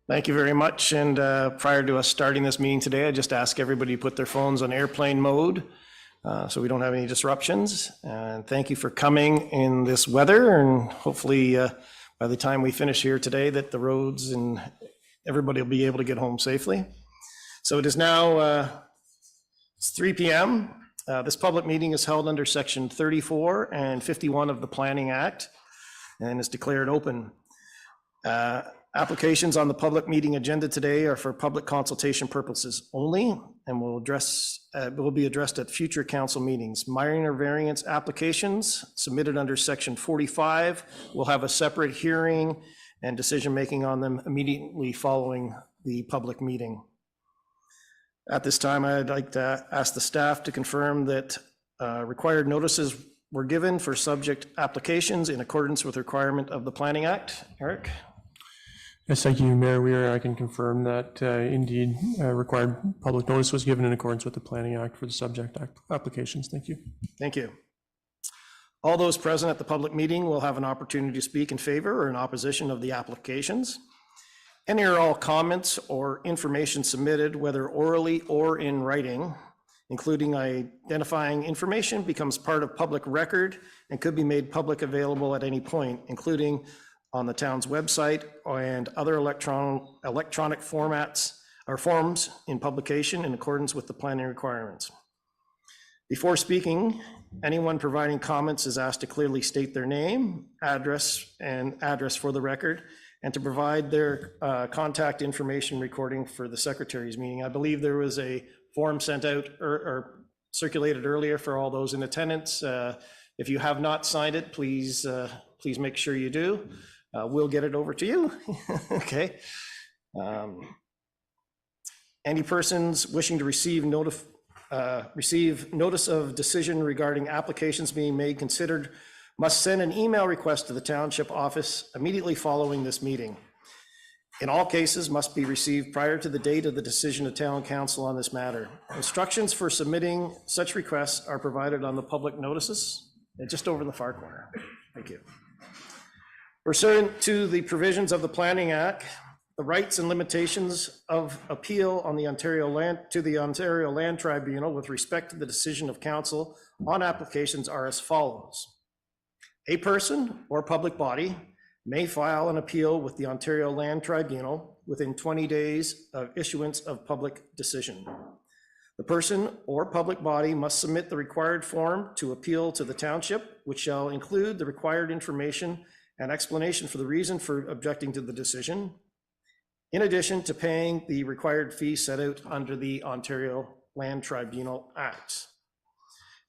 Thank you very much. And prior to us starting this meeting today, I just ask everybody to put their phones on airplane mode so we don't have any disruptions. And thank you for coming in this weather. And hopefully by the time we finish here today that the roads and everybody will be able to get home safely. So it is now it's 3 p.m. This public meeting is held under Section 34 and 51 of the Planning Act and is declared open. Applications on the public meeting agenda today are for public consultation purposes only and will be addressed at future council meetings. Minor variance applications submitted under Section 45 will have a separate hearing and decision making on them immediately following the public meeting. At this time, I'd like to ask the staff to confirm that required notices were given for subject applications in accordance with the requirement of the Planning Act. Eric? Yes, thank you, Mayor Weir. I can confirm that indeed required public notice was given in accordance with the Planning Act for the subject applications. Thank you. Thank you. All those present at the public meeting will have an opportunity to speak in favor or in opposition of the applications. Any or all comments or information submitted, whether orally or in writing, including identifying information, becomes part of public record and could be made public available at any point, including on the town's website and other electronic formats or forms in publication in accordance with the planning requirements. Before speaking, anyone providing comments is asked to clearly state their name, address for the record, and to provide their contact information recording for the secretary's meeting. I believe there was a form sent out or circulated earlier for all those in attendance. If you have not signed it, please make sure you do. We'll get it over to you. Okay. Any persons wishing to receive notice of decision regarding applications being made considered must send an email request to the Township office immediately following this meeting. In all cases, must be received prior to the date of the decision of Town Council on this matter. Instructions for submitting such requests are provided on the public notices, just over in the far corner. Thank you. Pursuant to the provisions of the Planning Act, the rights and limitations of appeal on the Ontario Land Tribunal with respect to the decision of council on applications are as follows. A person or public body may file an appeal with the Ontario Land Tribunal within 20 days of issuance of public decision. The person or public body must submit the required form to appeal to the Township, which shall include the required information and explanation for the reason for objecting to the decision, in addition to paying the required fee set out under the Ontario Land Tribunal Act.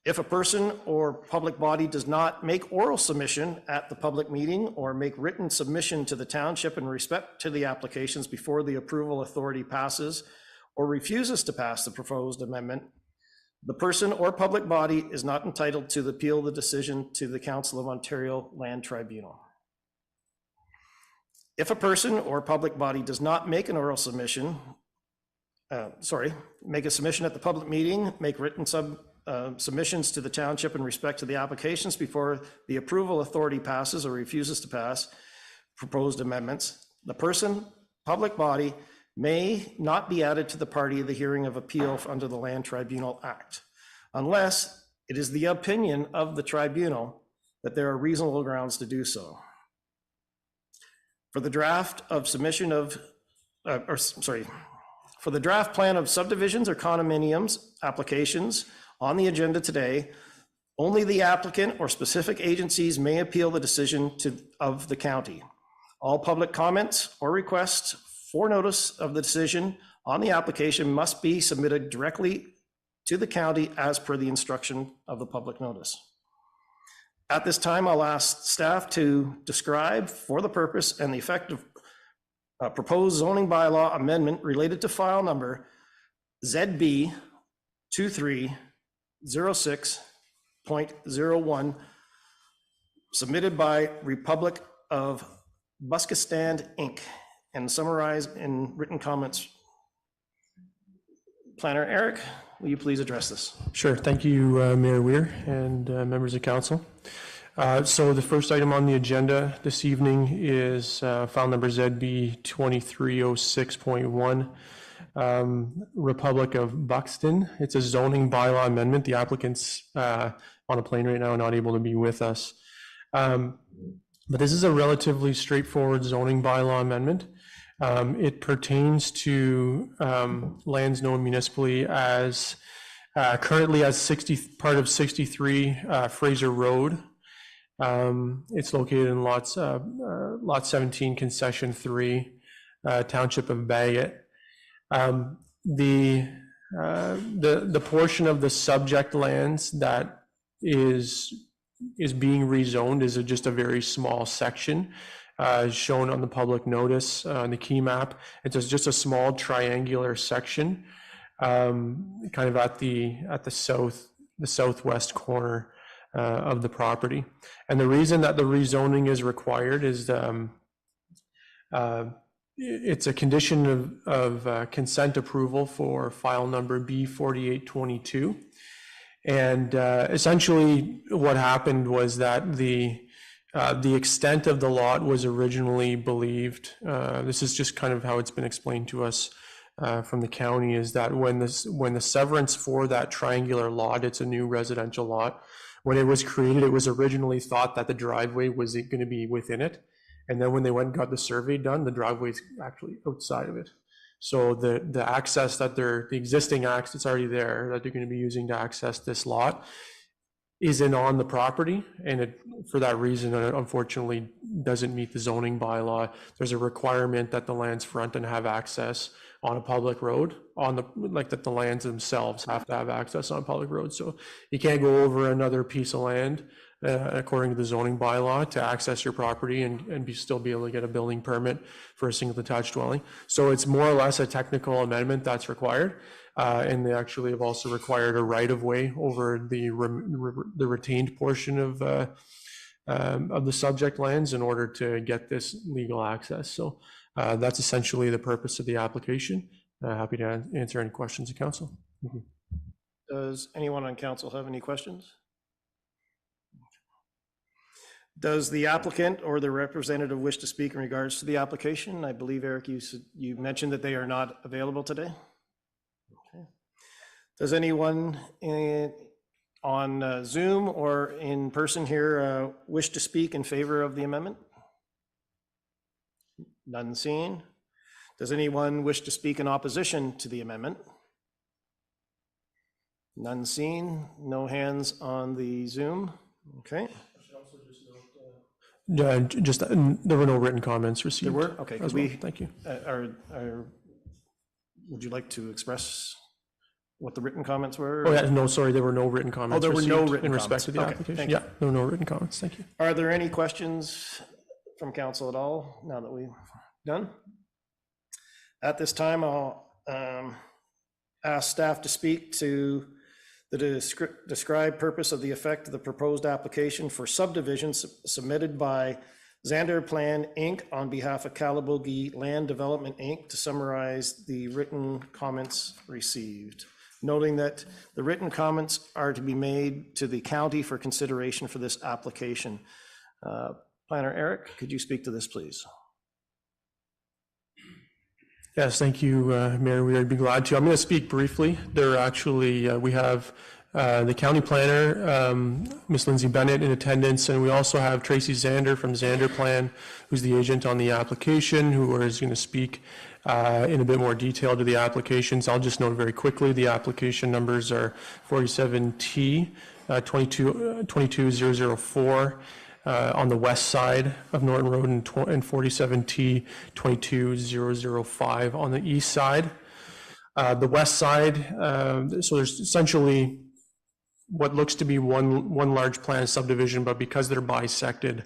If a person or public body does not make oral submission at the public meeting or make written submission to the Township in respect to the applications before the approval authority passes or refuses to pass the proposed amendment, the person or public body is not entitled to appeal the decision to the Council of Ontario Land Tribunal. If a person or public body does not make an oral submission, make a submission at the public meeting, make written submissions to the Township in respect to the applications before the approval authority passes or refuses to pass proposed amendments, the person, public body may not be added to the party of the hearing of appeal under the Land Tribunal Act, unless it is the opinion of the tribunal that there are reasonable grounds to do so. For the draft of submission of, for the draft plan of subdivisions or condominiums applications on the agenda today, only the applicant or specific agencies may appeal the decision of the county. All public comments or requests for notice of the decision on the application must be submitted directly to the county as per the instruction of the public notice. At this time, I'll ask staff to describe for the purpose and the effect of proposed zoning bylaw amendment related to file number ZB 2306.01 submitted by Republic of Buskistan Inc. and summarized in written comments. Planner Eric, will you please address this? Sure. Thank you, Mayor Weir and members of council. So the first item on the agenda this evening is file number ZB 2306.1, Republic of Buxton. It's a zoning bylaw amendment. The applicant's on a plane right now, not able to be with us. But this is a relatively straightforward zoning bylaw amendment. It pertains to lands known municipally as currently as part of 63 Fraser Road. It's located in lot 17, concession 3, Township of Bagot. The portion of the subject lands that is being rezoned is just a very small section, shown on the public notice on the key map. It's just a small triangular section, kind of at the southwest corner of the property. And the reason that the rezoning is required is it's a condition of consent approval for file number B4822. And essentially what happened was that the extent of the lot was originally believed, this is just kind of how it's been explained to us from the county, is that when the severance for that triangular lot, it's a new residential lot, when it was created, it was originally thought that the driveway was going to be within it. And then when they went and got the survey done, the driveway is actually outside of it. So the access that the existing access that's already there that they're going to be using to access this lot isn't on the property. And it, for that reason, it unfortunately doesn't meet the zoning bylaw. There's a requirement that the lands front and have access on a public road, that the lands themselves have to have access on a public road. So you can't go over another piece of land according to the zoning bylaw to access your property and still be able to get a building permit for a single detached dwelling. So it's more or less a technical amendment that's required. And they actually have also required a right-of-way over the retained portion of the subject lands in order to get this legal access. So that's essentially the purpose of the application. Happy to answer any questions of council. Mm-hmm. Does anyone on council have any questions? Does the applicant or the representative wish to speak in regards to the application? I believe, Eric, you mentioned that they are not available today. Okay. Does anyone on Zoom or in person here wish to speak in favor of the amendment? None seen. Does anyone wish to speak in opposition to the amendment? None seen. No hands on the Zoom. Okay. There were no written comments received. There were? Okay. Could we, thank you. Would you like to express what the written comments were? Oh, yeah, no, sorry, there were no written comments. Oh, there were no written in respect comments. to the Okay, application. thank you. Yeah, there were no written comments. Thank you. Are there any questions from council at all now that we've done? At this time, I'll ask staff to speak to the described purpose of the effect of the proposed application for subdivision submitted by Xander Plan Inc. on behalf of Calabogie Land Development Inc. to summarize the written comments received, noting that the written comments are to be made to the county for consideration for this application. Planner Eric, could you speak to this, please? Yes, thank you, Mayor. We would be glad to. I'm going to speak briefly. There are actually, we have the county planner, Ms. Lindsay Bennett, in attendance, and we also have Tracy Xander from Xander Plan, who's the agent on the application, who is going to speak in a bit more detail to the applications. I'll just note very quickly, the application numbers are 47T 22004. On the west side of Norton Road and 47T 22005 on the east side. The west side, so there's essentially what looks to be one large planned subdivision, but because they're bisected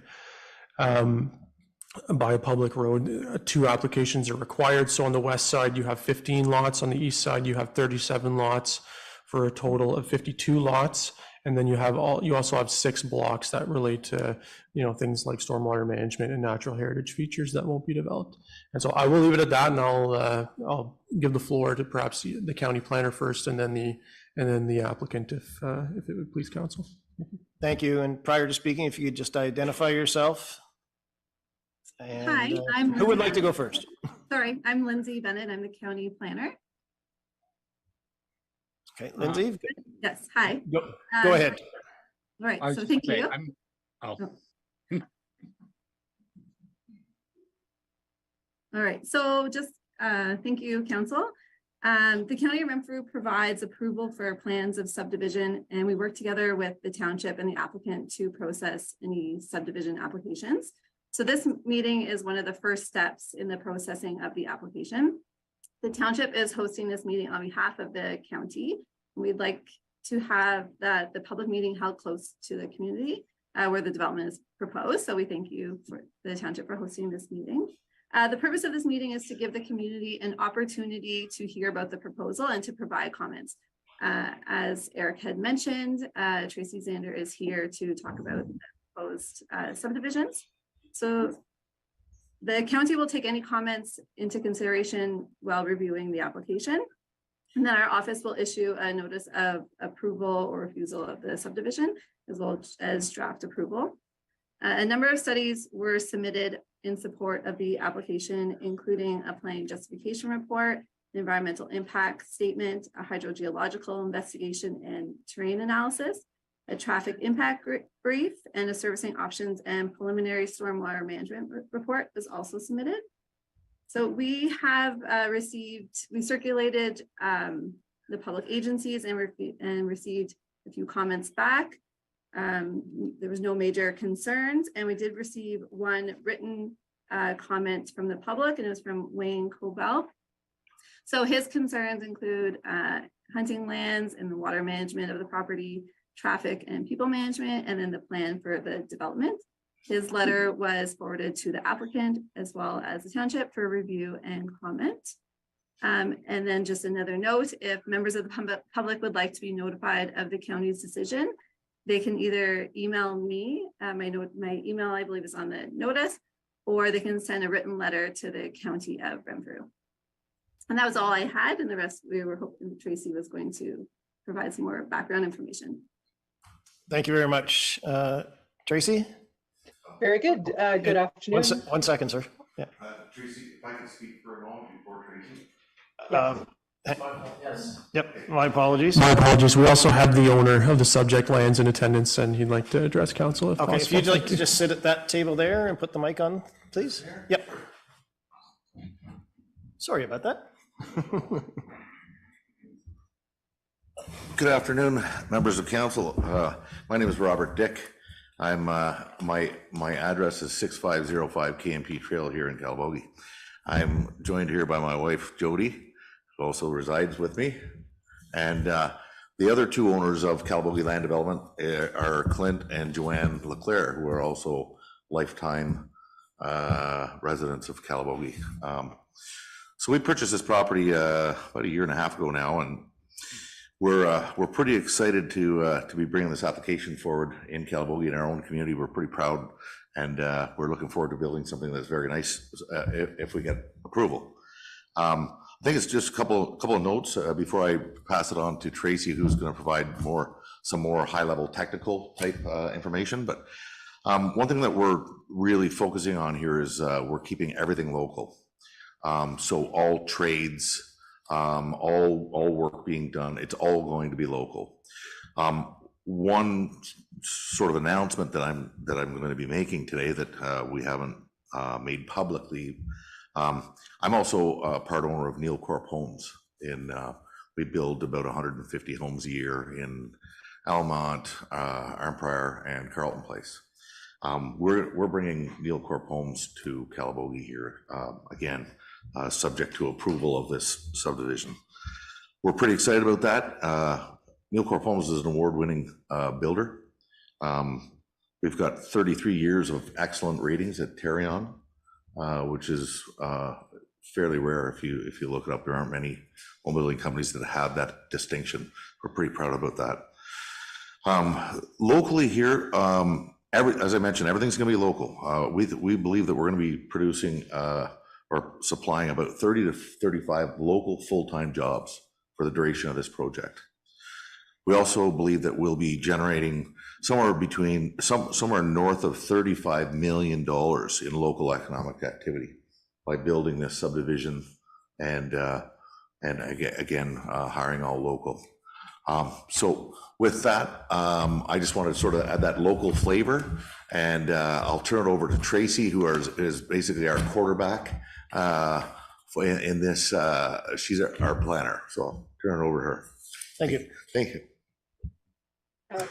by a public road, two applications are required. So on the west side, you have 15 lots. On the east side, you have 37 lots for a total of 52 lots. And then you also have 6 blocks that relate to, things like stormwater management and natural heritage features that won't be developed. And so I will leave it at that, and I'll give the floor to perhaps the county planner first, and then the applicant, if it would please council. Thank you. And prior to speaking, if you could just identify yourself. And, Hi, I'm who would like to go first? Sorry, I'm Lindsay Bennett. I'm the county planner. Okay, Lindsay, Yes, hi. go ahead. All right, so thank you. Oh. All right, so just thank you, council. The County of Renfrew provides approval for plans of subdivision, and we work together with the township and the applicant to process any subdivision applications. So this meeting is one of the first steps in the processing of the application. The township is hosting this meeting on behalf of the county. We'd like to have the public meeting held close to the community where the development is proposed. So we thank you for the township for hosting this meeting. The purpose of this meeting is to give the community an opportunity to hear about the proposal and to provide comments. As Eric had mentioned, Tracy Zander is here to talk about the proposed subdivisions. So the county will take any comments into consideration while reviewing the application. And then our office will issue a notice of approval or refusal of the subdivision, as well as draft approval. A number of studies were submitted in support of the application, including a planning justification report, an environmental impact statement, a hydrogeological investigation and terrain analysis, a traffic impact brief, and a servicing options and preliminary stormwater management report was also submitted. So we have we circulated the public agencies and received a few comments back. There was no major concerns, and we did receive one written comment from the public, and it was from Wayne Cobell. So his concerns include hunting lands and the water management of the property, traffic and people management, and then the plan for the development. His letter was forwarded to the applicant as well as the township for review and comment. And then just another note, if members of the public would like to be notified of the county's decision, they can either email me, my email I believe is on the notice, or they can send a written letter to the County of Renfrew. And that was all I had, and the rest we were hoping Tracy was going to provide some more background information. Thank you very much. Tracy? Very good. Good afternoon. One second, sir. Yeah. Tracy, if I could speak for a moment before Tracy. Yes. Yep, my apologies. My apologies. We also have the owner of the subject lands in attendance, and he'd like to address council if Okay, possible. if you'd like to just sit at that table there and put the mic on, please. Yep. Sorry about that. Good afternoon, members of council. My name is Robert Dick. I'm my address is 6505 KMP Trail here in Calabogie. I'm joined here by my wife Jody, who also resides with me, and the other two owners of Calabogie Land Development are Clint and Joanne Leclerc, who are also lifetime residents of Calabogie. So we purchased this property about a year and a half ago now, and we're pretty excited to be bringing this application forward in Calabogie in our own community. We're pretty proud, and we're looking forward to building something that's very nice if we get approval. I think it's just a couple of notes before I pass it on to Tracy, who's going to provide some more high-level technical type information. But one thing that we're really focusing on here is we're keeping everything local. So all trades, all work being done, it's all going to be local. One sort of announcement that I'm going to be making today that we haven't made publicly. I'm also a part owner of Neil Corp Homes. We build about 150 homes a year in Almont, Arnprior, and Carleton Place. We're bringing Neil Corp Homes to Calabogie here again, subject to approval of this subdivision. We're pretty excited about that. Neil Corp Homes is an award-winning builder. We've got 33 years of excellent ratings at Terrion, which is fairly rare. If you look it up, there aren't many home building companies that have that distinction. We're pretty proud about that. Locally here, as I mentioned, everything's going to be local. We believe that we're going to be producing or supplying about 30 to 35 local full-time jobs for the duration of this project. We also believe that we'll be generating somewhere north of $35 million in local economic activity by building this subdivision and again, hiring all local. So with that, I just wanted to sort of add that local flavor, and I'll turn it over to Tracy, who is basically our quarterback in this. She's our planner, so I'll turn it over to her. Thank you. Thank you.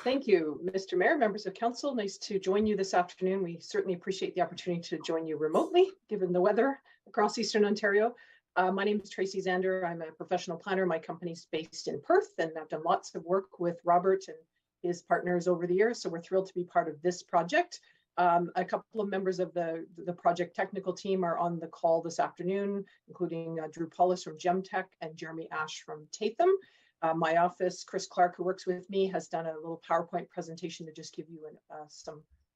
Thank you, Mr. Mayor, members of council. Nice to join you this afternoon. We certainly appreciate the opportunity to join you remotely, given the weather across Eastern Ontario. My name is Tracy Zander. I'm a professional planner. My company's based in Perth, and I've done lots of work with Robert and his partners over the years. So we're thrilled to be part of this project. A couple of members of the project technical team are on the call this afternoon, including Drew Paulus from Gemtech and Jeremy Ash from Tatham. My office, Chris Clark, who works with me, has done a little PowerPoint presentation to just give you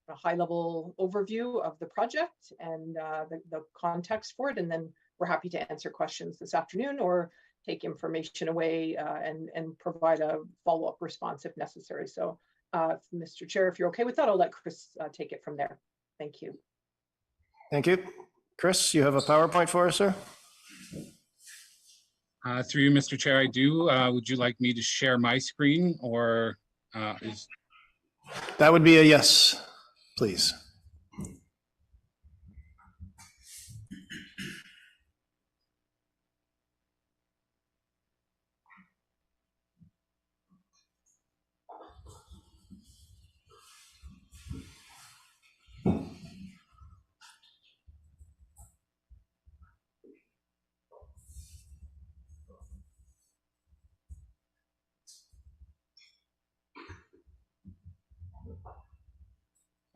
a high-level overview of the project and the context for it. And then we're happy to answer questions this afternoon or take information away and provide a follow-up response if necessary. So, Mr. Chair, if you're okay with that, I'll let Chris take it from there. Thank you. Thank you. Chris, you have a PowerPoint for us, sir? Through you, Mr. Chair, I do. Would you like me to share my screen, or is... That would be a yes, please.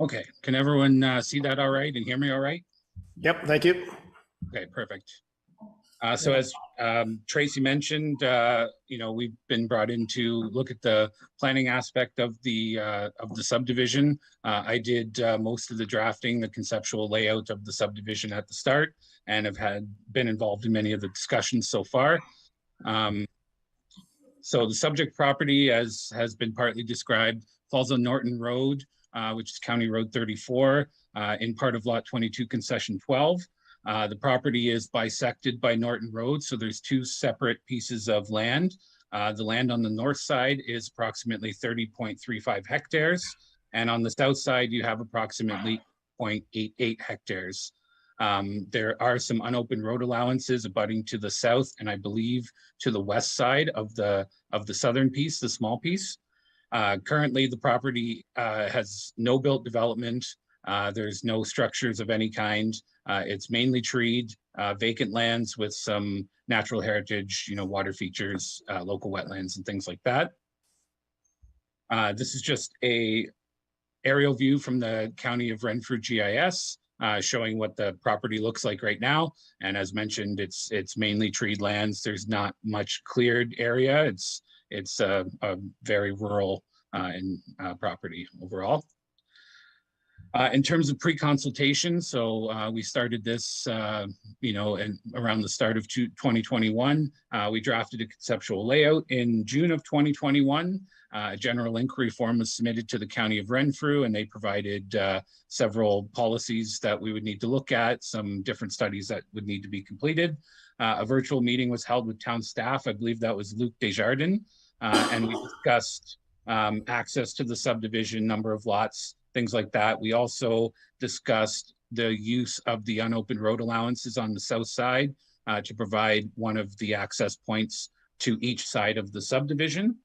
Okay, can everyone see that all right and hear me all right? Yep, thank you. Okay, perfect. So as Tracy mentioned, we've been brought in to look at the planning aspect of the subdivision. I did most of the drafting, the conceptual layout of the subdivision at the start, and have been involved in many of the discussions so far. So the subject property, as has been partly described, falls on Norton Road, which is County Road 34, in part of Lot 22, Concession 12. The property is bisected by Norton Road, so there's two separate pieces of land. The land on the north side is approximately 30.35 hectares, and on the south side you have approximately 0.88 hectares. There are some unopened road allowances abutting to the south, and I believe to the west side of the southern piece, the small piece. Currently, the property has no built development. There's no structures of any kind. It's mainly treed, vacant lands with some natural heritage, water features, local wetlands and things like that. This is just a aerial view from the County of Renfrew GIS, showing what the property looks like right now. And as mentioned, it's mainly treed lands. There's not much cleared area. It's a very rural property overall. In terms of pre-consultation, so we started this, around the start of 2021. We drafted a conceptual layout in June of 2021. A general inquiry form was submitted to the County of Renfrew, and they provided several policies that we would need to look at, some different studies that would need to be completed. A virtual meeting was held with town staff. I believe that was Luc Desjardins. And we discussed access to the subdivision, number of lots, things like that. We also discussed the use of the unopened road allowances on the south side to provide one of the access points to each side of the subdivision.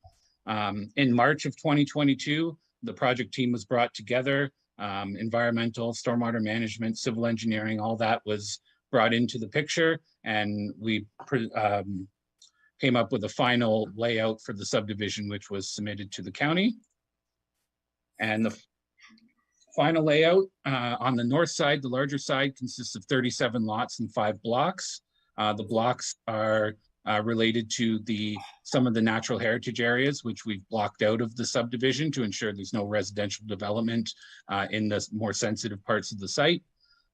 In March of 2022, the project team was brought together. Environmental, stormwater management, civil engineering, all that was brought into the picture, and we came up with a final layout for the subdivision, which was submitted to the county. And the final layout on the north side, the larger side, consists of 37 lots and 5 blocks. The blocks are related to some of the natural heritage areas, which we've blocked out of the subdivision to ensure there's no residential development in the more sensitive parts of the site.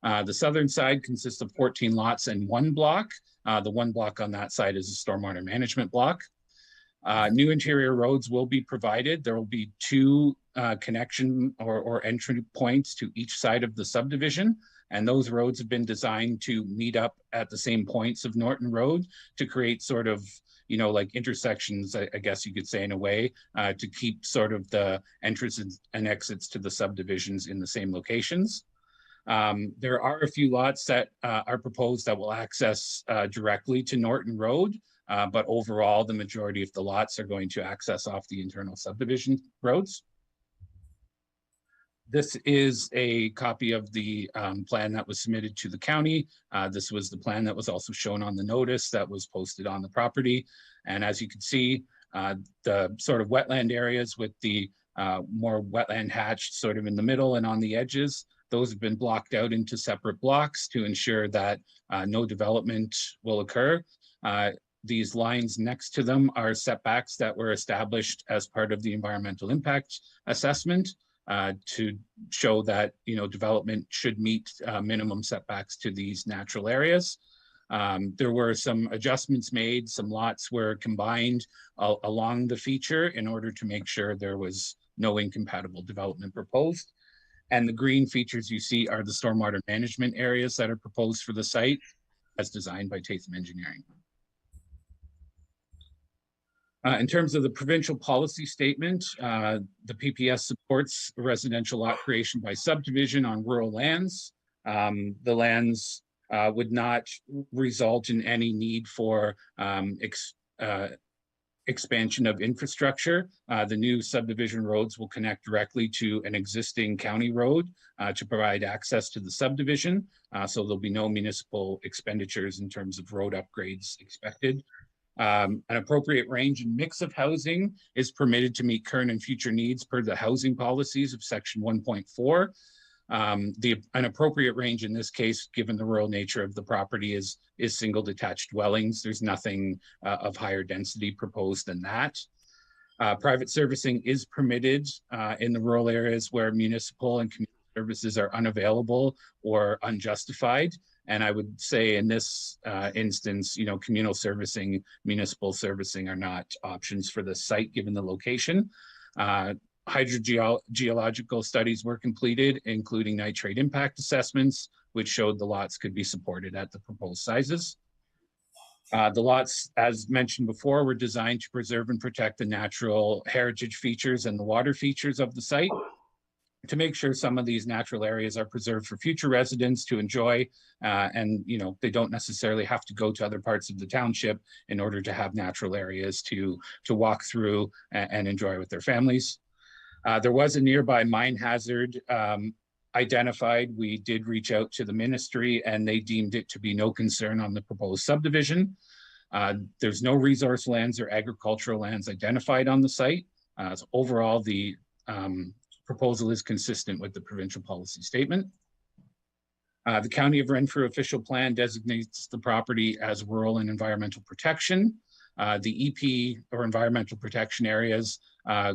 The southern side consists of 14 lots and 1 block. The 1 block on that side is a stormwater management block. New interior roads will be provided. There will be two connection or entry points to each side of the subdivision. And those roads have been designed to meet up at the same points of Norton Road to create sort of, like intersections, I guess you could say in a way, to keep sort of the entrances and exits to the subdivisions in the same locations. There are a few lots that are proposed that will access directly to Norton Road, but overall, the majority of the lots are going to access off the internal subdivision roads. This is a copy of the plan that was submitted to the county. This was the plan that was also shown on the notice that was posted on the property. And as you can see, the sort of wetland areas with the more wetland hatched sort of in the middle and on the edges, those have been blocked out into separate blocks to ensure that no development will occur. These lines next to them are setbacks that were established as part of the environmental impact assessment to show that development should meet minimum setbacks to these natural areas. There were some adjustments made. Some lots were combined along the feature in order to make sure there was no incompatible development proposed. And the green features you see are the stormwater management areas that are proposed for the site as designed by Tatham Engineering. In terms of the provincial policy statement, the PPS supports residential lot creation by subdivision on rural lands. The lands would not result in any need for expansion of infrastructure. The new subdivision roads will connect directly to an existing county road to provide access to the subdivision. So there'll be no municipal expenditures in terms of road upgrades expected. An appropriate range and mix of housing is permitted to meet current and future needs per the housing policies of section 1.4. An appropriate range in this case, given the rural nature of the property, is single detached dwellings. There's nothing of higher density proposed than that. Private servicing is permitted in the rural areas where municipal and community services are unavailable or unjustified. And I would say in this instance, communal servicing, municipal servicing are not options for the site given the location. Hydrogeological studies were completed, including nitrate impact assessments, which showed the lots could be supported at the proposed sizes. The lots, as mentioned before, were designed to preserve and protect the natural heritage features and the water features of the site, to make sure some of these natural areas are preserved for future residents to enjoy, and they don't necessarily have to go to other parts of the township in order to have natural areas to walk through and enjoy with their families. There was a nearby mine hazard identified. We did reach out to the ministry and they deemed it to be no concern on the proposed subdivision. There's no resource lands or agricultural lands identified on the site. So overall, the proposal is consistent with the provincial policy statement. The County of Renfrew official plan designates the property as rural and environmental protection. The EP or environmental protection areas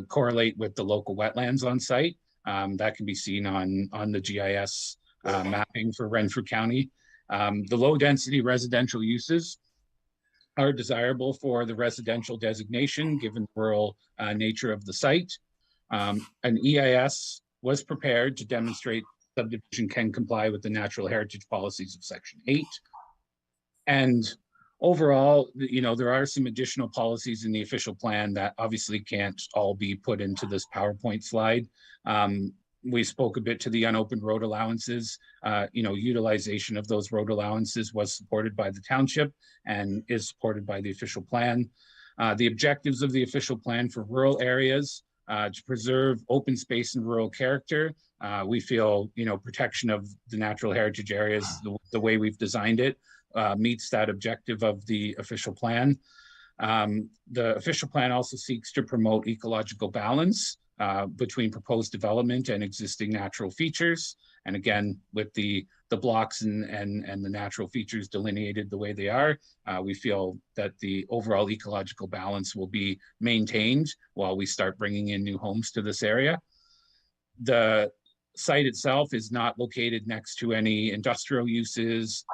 correlate with the local wetlands on site. That can be seen on the GIS mapping for Renfrew County. The low density residential uses are desirable for the residential designation given the rural nature of the site. An EIS was prepared to demonstrate subdivision can comply with the natural heritage policies of Section 8. And overall, there are some additional policies in the official plan that obviously can't all be put into this PowerPoint slide. We spoke a bit to the unopened road allowances. Utilization of those road allowances was supported by the township and is supported by the official plan. The objectives of the official plan for rural areas to preserve open space and rural character. We feel, protection of the natural heritage areas, the way we've designed it, meets that objective of the official plan. The official plan also seeks to promote ecological balance between proposed development and existing natural features. And again, with the blocks and the natural features delineated the way they are, we feel that the overall ecological balance will be maintained while we start bringing in new homes to this area. The site itself is not located next to any industrial uses,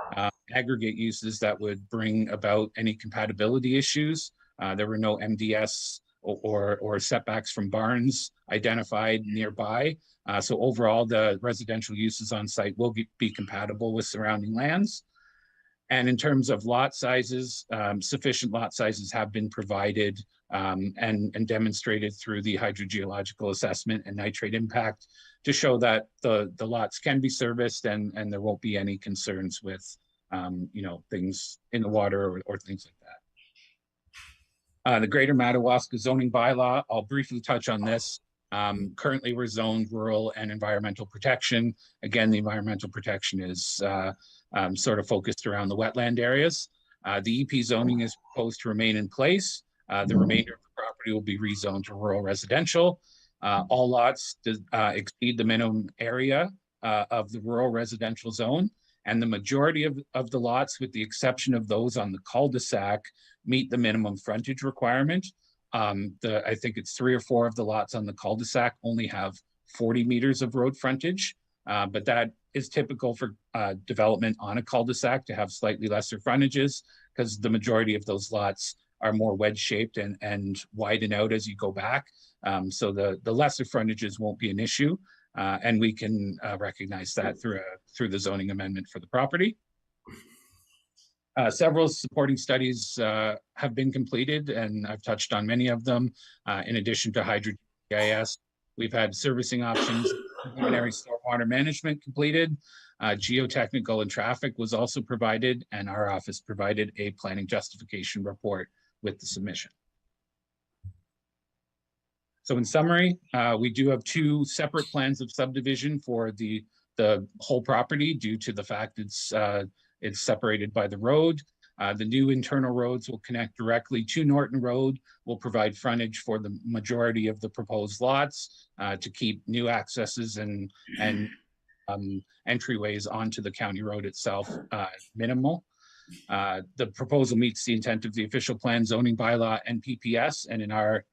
aggregate uses that would bring about any compatibility issues. There were no MDS or setbacks from barns identified nearby. So overall, the residential uses on site will be compatible with surrounding lands. And in terms of lot sizes, sufficient lot sizes have been provided and demonstrated through the hydrogeological assessment and nitrate impact to show that the lots can be serviced and there won't be any concerns with things in the water or things like that. The Greater Madawaska zoning bylaw, I'll briefly touch on this. Currently, we're zoned rural and environmental protection. Again, the environmental protection is sort of focused around the wetland areas. The EP zoning is proposed to remain in place. The remainder of the property will be rezoned to rural residential. All lots exceed the minimum area of the rural residential zone, and the majority of the lots, with the exception of those on the cul-de-sac, meet the minimum frontage requirement. I think it's 3 or 4 of the lots on the cul-de-sac only have 40 meters of road frontage, but that is typical for development on a cul-de-sac to have slightly lesser frontages because the majority of those lots are more wedge-shaped and widen out as you go back. So the lesser frontages won't be an issue, and we can recognize that through the zoning amendment for the property. Several supporting studies have been completed, and I've touched on many of them. In addition to hydro-GIS, we've had servicing options, preliminary stormwater management completed, geotechnical and traffic was also provided, and our office provided a planning justification report with the submission. So in summary, we do have 2 separate plans of subdivision for the whole property due to the fact it's separated by the road. The new internal roads will connect directly to Norton Road, will provide frontage for the majority of the proposed lots to keep new accesses and entryways onto the county road itself minimal. The proposal meets the intent of the official plan, zoning bylaw, and PPS, and in our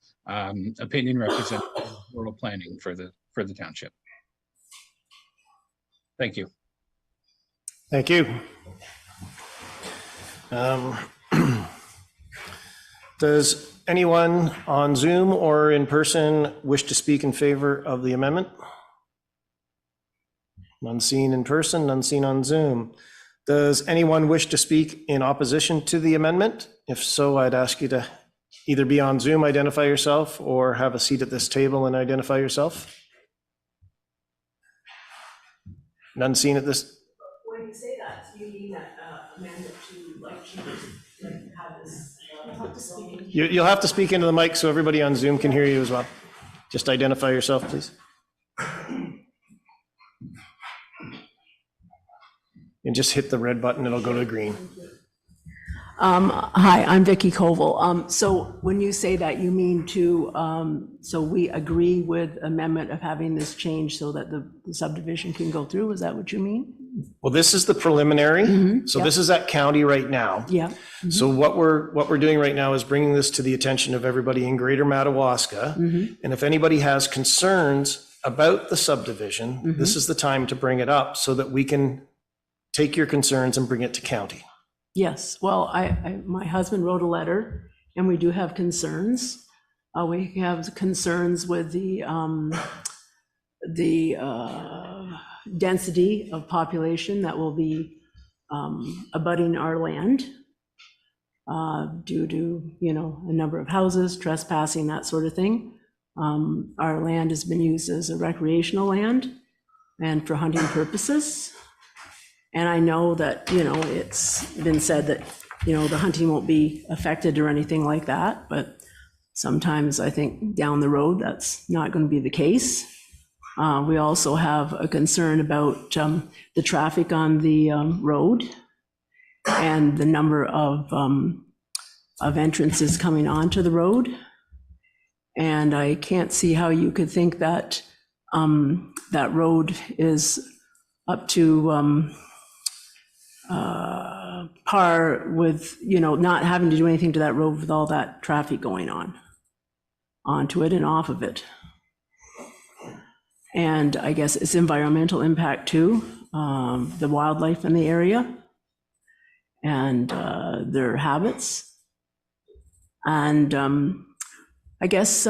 opinion represents rural planning for the township. Thank you. Thank you. Does anyone on Zoom or in person wish to speak in favor of the amendment? None seen in person, none seen on Zoom. Does anyone wish to speak in opposition to the amendment? If so, I'd ask you to either be on Zoom, identify yourself, or have a seat at this table and identify yourself. None seen at this. When you say that, you mean that amendment to have this. You'll have to speak into the mic so everybody on Zoom can hear you as well. Just identify yourself, please. And just hit the red button, it'll go to green. Hi, I'm Vicki Koval. So when you say that, you mean to, so we agree with amendment of having this change so that the subdivision can go through? Is that what you mean? Well, this is the preliminary. So this is at county right now. Yeah. So what we're doing right now is bringing this to the attention of everybody in Greater Madawaska. And if anybody has concerns about the subdivision, this is the time to bring it up so that we can take your concerns and bring it to county. Yes. Well, my husband wrote a letter, and we do have concerns. We have concerns with the density of population that will be abutting our land due to, a number of houses, trespassing, that sort of thing. Our land has been used as a recreational land and for hunting purposes. And I know that, it's been said that, the hunting won't be affected or anything like that, but sometimes I think down the road, that's not going to be the case. We also have a concern about the traffic on the road and the number of entrances coming onto the road. And I can't see how you could think that that road is up to par with, not having to do anything to that road with all that traffic going onto it and off of it. And I guess it's environmental impact too, the wildlife in the area and their habits. And I guess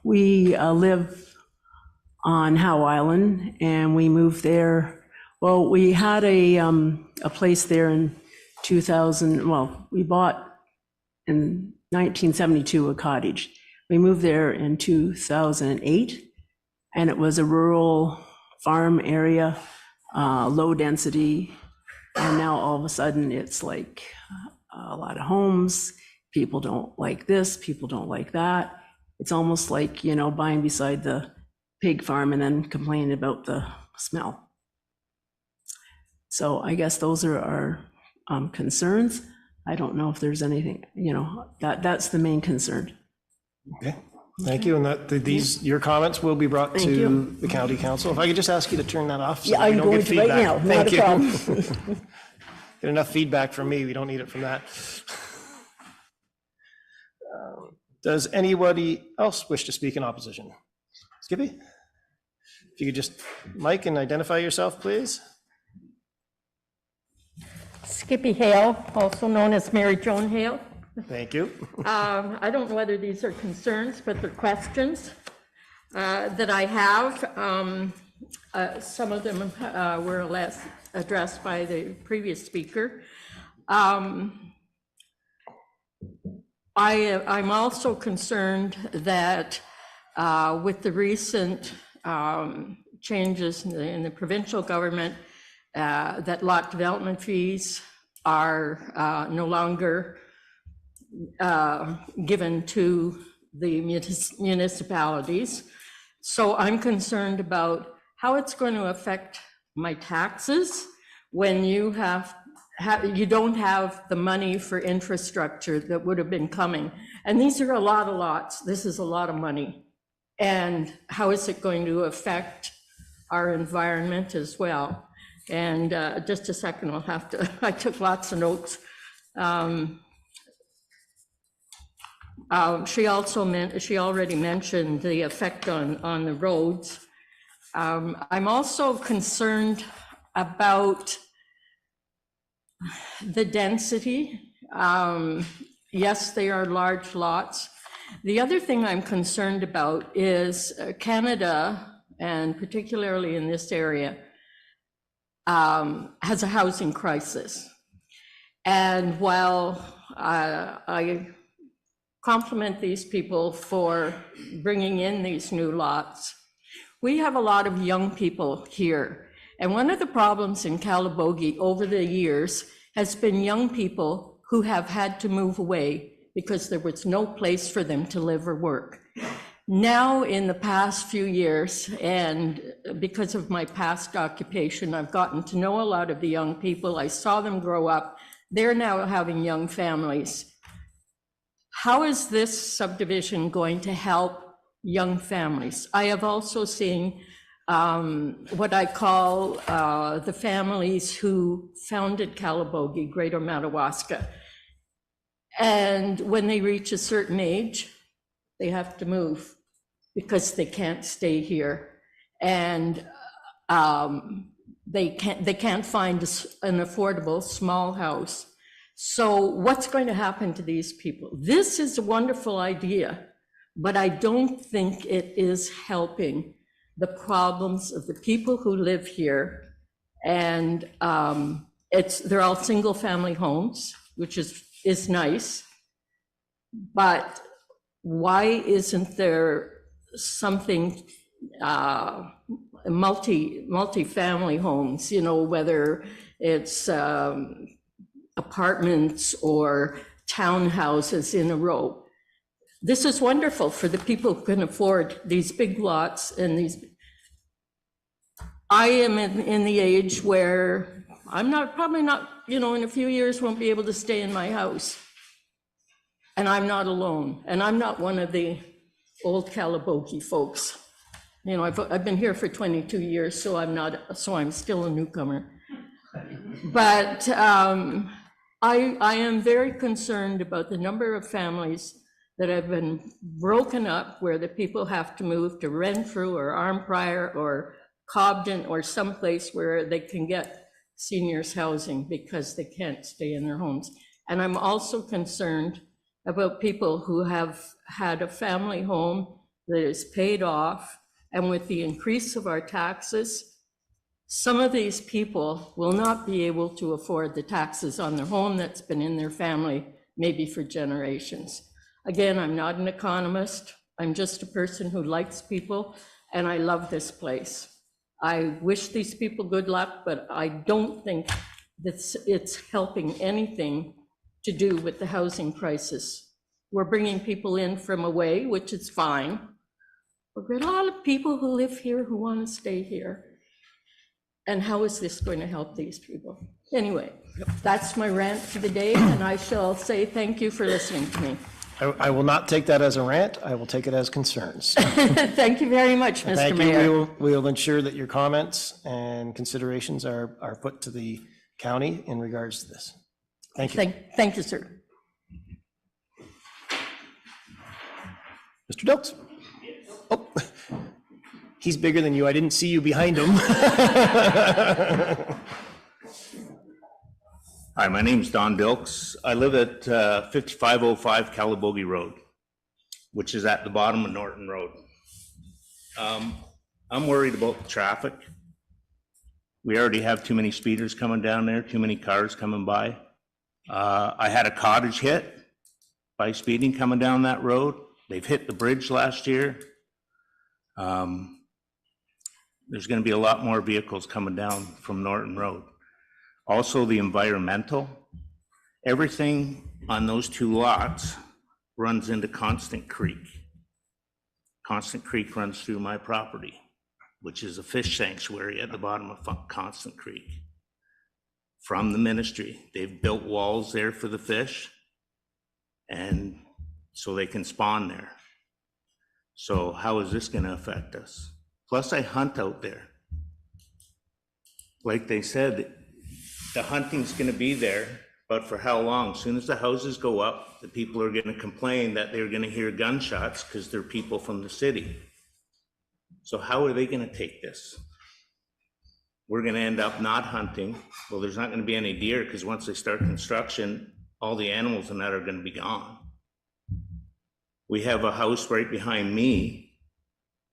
we live on Howe Island, and we moved there. Well, we had a place there in 2000. Well, we bought in 1972 a cottage. We moved there in 2008, and it was a rural farm area, low density. And now all of a sudden it's like a lot of homes. People don't like this, people don't like that. It's almost like, you know, buying beside the pig farm and then complaining about the smell. So I guess those are our concerns. I don't know if there's anything, you know, that's the main concern. Okay, thank you. And your comments will be brought Thank to you. the county council. If I could just ask you to turn that off. So Yeah, that we I'm don't going get to right feedback. now, not Thank a you. problem. Get enough feedback from me. We don't need it from that. Does anybody else wish to speak in opposition? Skippy? If you could just mic and identify yourself, please. Skippy Hale, also known as Mary Joan Hale. Thank you. I don't know whether these are concerns, but they're questions that I have. Some of them were less addressed by the previous speaker. I'm also concerned that with the recent changes in the provincial government, that lot development fees are no longer given to the municipalities. So I'm concerned about how it's going to affect my taxes when you don't have the money for infrastructure that would have been coming. And these are a lot of lots. This is a lot of money. And how is it going to affect our environment as well? And just a second, I took lots of notes. She already mentioned the effect on the roads. I'm also concerned about the density. Yes, they are large lots. The other thing I'm concerned about is Canada, and particularly in this area, has a housing crisis. And while I compliment these people for bringing in these new lots, we have a lot of young people here. And one of the problems in Calabogie over the years has been young people who have had to move away because there was no place for them to live or work. Now, in the past few years, and because of my past occupation, I've gotten to know a lot of the young people. I saw them grow up. They're now having young families. How is this subdivision going to help young families? I have also seen what I call the families who founded Calabogie, Greater Madawaska. And when they reach a certain age, they have to move because they can't stay here. And they can't find an affordable small house. So what's going to happen to these people? This is a wonderful idea, but I don't think it is helping the problems of the people who live here. And they're all single family homes, which is nice. But why isn't there something, multi-family homes, you know, whether it's apartments or townhouses in a row? This is wonderful for the people who can afford these big lots and these. I am in the age where I'm probably not, you know, in a few years won't be able to stay in my house. And I'm not alone. And I'm not one of the old Calabogie folks. You know, I've been here for 22 years, so I'm still a newcomer. But I am very concerned about the number of families that have been broken up, where the people have to move to Renfrew or Arnprior or Cobden or someplace where they can get seniors housing because they can't stay in their homes. And I'm also concerned about people who have had a family home that is paid off, and with the increase of our taxes, some of these people will not be able to afford the taxes on their home that's been in their family maybe for generations. Again, I'm not an economist. I'm just a person who likes people, and I love this place. I wish these people good luck, but I don't think that it's helping anything to do with the housing crisis. We're bringing people in from away, which is fine. But there are a lot of people who live here who want to stay here. And how is this going to help these people? Anyway, that's my rant for the day, and I shall say thank you for listening to me. I will not take that as a rant. I will take it as concerns. Thank you very much, Mr. Thank Mayor. you. We will ensure that your comments and considerations are put to the county in regards to this. Thank you. Thank you, sir. Mr. Dilks? Oh, he's bigger than you. I didn't see you behind him. Hi, my name's Don Dilks. I live at 5505 Calabogie Road, which is at the bottom of Norton Road. I'm worried about the traffic. We already have too many speeders coming down there, too many cars coming by. I had a cottage hit by speeding coming down that road. They've hit the bridge last year. There's going to be a lot more vehicles coming down from Norton Road. Also, the environmental, everything on those two lots runs into Constant Creek. Constant Creek runs through my property, which is a fish sanctuary at the bottom of Constant Creek. From the ministry, they've built walls there for the fish, and so they can spawn there. So how is this going to affect us? Plus, I hunt out there. Like they said, the hunting's going to be there, but for how long? As soon as the houses go up, the people are going to complain that they're going to hear gunshots because they're people from the city. So how are they going to take this? We're going to end up not hunting. Well, there's not going to be any deer because once they start construction, all the animals in that are going to be gone. We have a house right behind me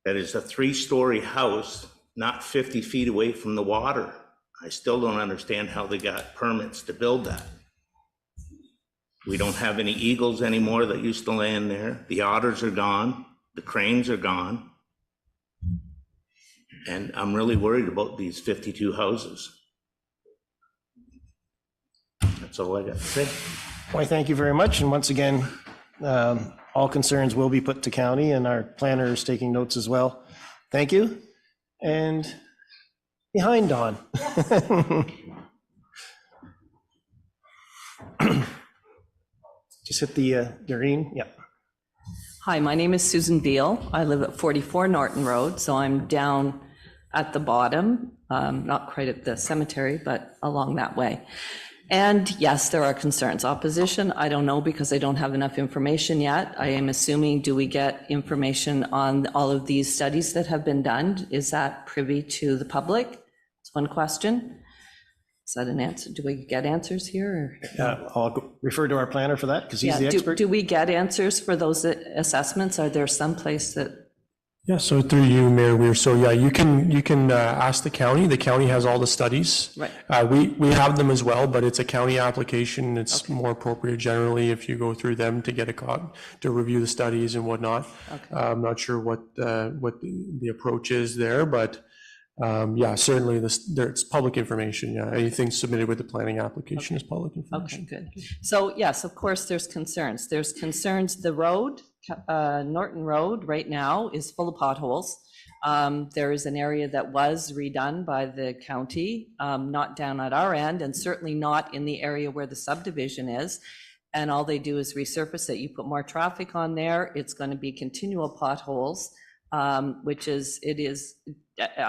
that is a 3-story house, not 50 feet away from the water. I still don't understand how they got permits to build that. We don't have any eagles anymore that used to land there. The otters are gone. The cranes are gone. And I'm really worried about these 52 houses. That's all I got to say. Why, thank you very much. And once again, all concerns will be put to county, and our planner is taking notes as well. Thank you. And behind Dawn. Just hit the green. Yep. Hi, my name is Susan Beal. I live at 44 Norton Road, so I'm down at the bottom, not quite at the cemetery, but along that way. And yes, there are concerns. Opposition, I don't know because I don't have enough information yet. I am assuming, do we get information on all of these studies that have been done? Is that privy to the public? That's one question. Is that an answer? Do we get answers here? I'll refer to our planner for that because he's the expert. Do we get answers for those assessments? Are there some place that? Yeah, so through you, Mayor Weir, so yeah, you can ask the county. The county has all the studies. Right. We have them as well, but it's a county application. It's more appropriate generally if you go through them to get to review the studies and whatnot. Okay. I'm not sure what the approach is there, but yeah, certainly it's public information. Yeah, anything submitted with the planning application is public information. Okay, good. So yes, of course, there's concerns. There's concerns. The road, Norton Road right now is full of potholes. There is an area that was redone by the county, not down at our end, and certainly not in the area where the subdivision is. And all they do is resurface it. You put more traffic on there, it's going to be continual potholes, I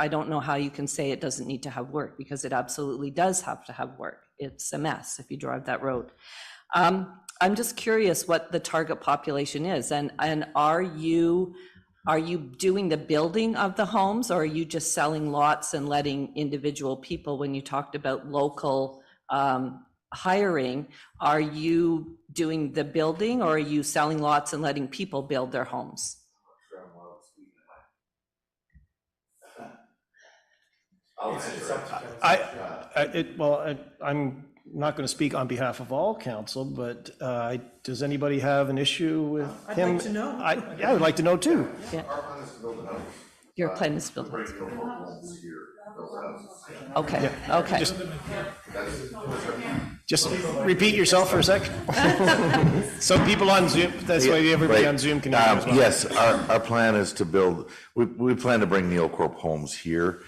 don't know how you can say it doesn't need to have work, because it absolutely does have to have work. It's a mess if you drive that road. I'm just curious what the target population is, and are you doing the building of the homes, or are you just selling lots and letting individual people, when you talked about local hiring, are you doing the building or are you selling lots and letting people build their homes? I'm not going to speak on behalf of all council, but does anybody have an issue with him? I'd like to know. Yeah, I would like to know too. Yeah. Your plan is built. Okay, okay. Just repeat yourself for a sec. So people on Zoom, that's why everybody Right. on Zoom can hear you as well. Yes, our plan is to build, we plan to bring Neil Corp Homes here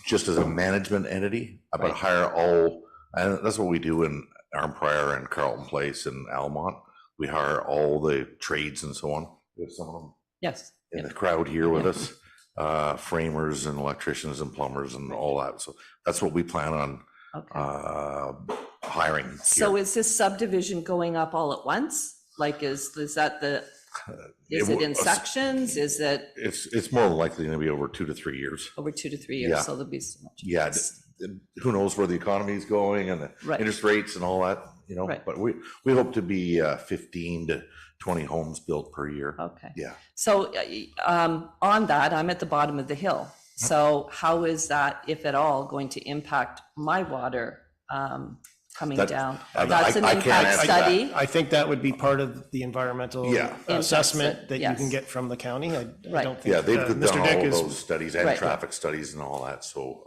just as a management entity, but hire all, and that's what we do in Armprior and Carlton Place and Almont. We hire all the trades and so on. We have some of them Yes. in the crowd here with us, framers and electricians and plumbers and all that. So that's what we plan on hiring here. So is this subdivision going up all at once? Like, is that is it in sections? Is it It's more likely going to be over 2 to 3 years. over 2 to 3 years? Yeah. So there'll be so much. Yeah, who knows where the economy is going and the Right. interest rates and all that, Right. but we hope to be 15 to 20 homes built per year. Okay. Yeah. So on that, I'm at the bottom of the hill. So how is that, if at all, going to impact my water coming That- down? I- That's an I can't impact answer that. study. I think that would be part of the environmental Yeah. assessment that you Yes. can get from the county. I Right. don't think. Yeah, they've Mr. done Dick all of is- those studies and Right. traffic studies and all that. So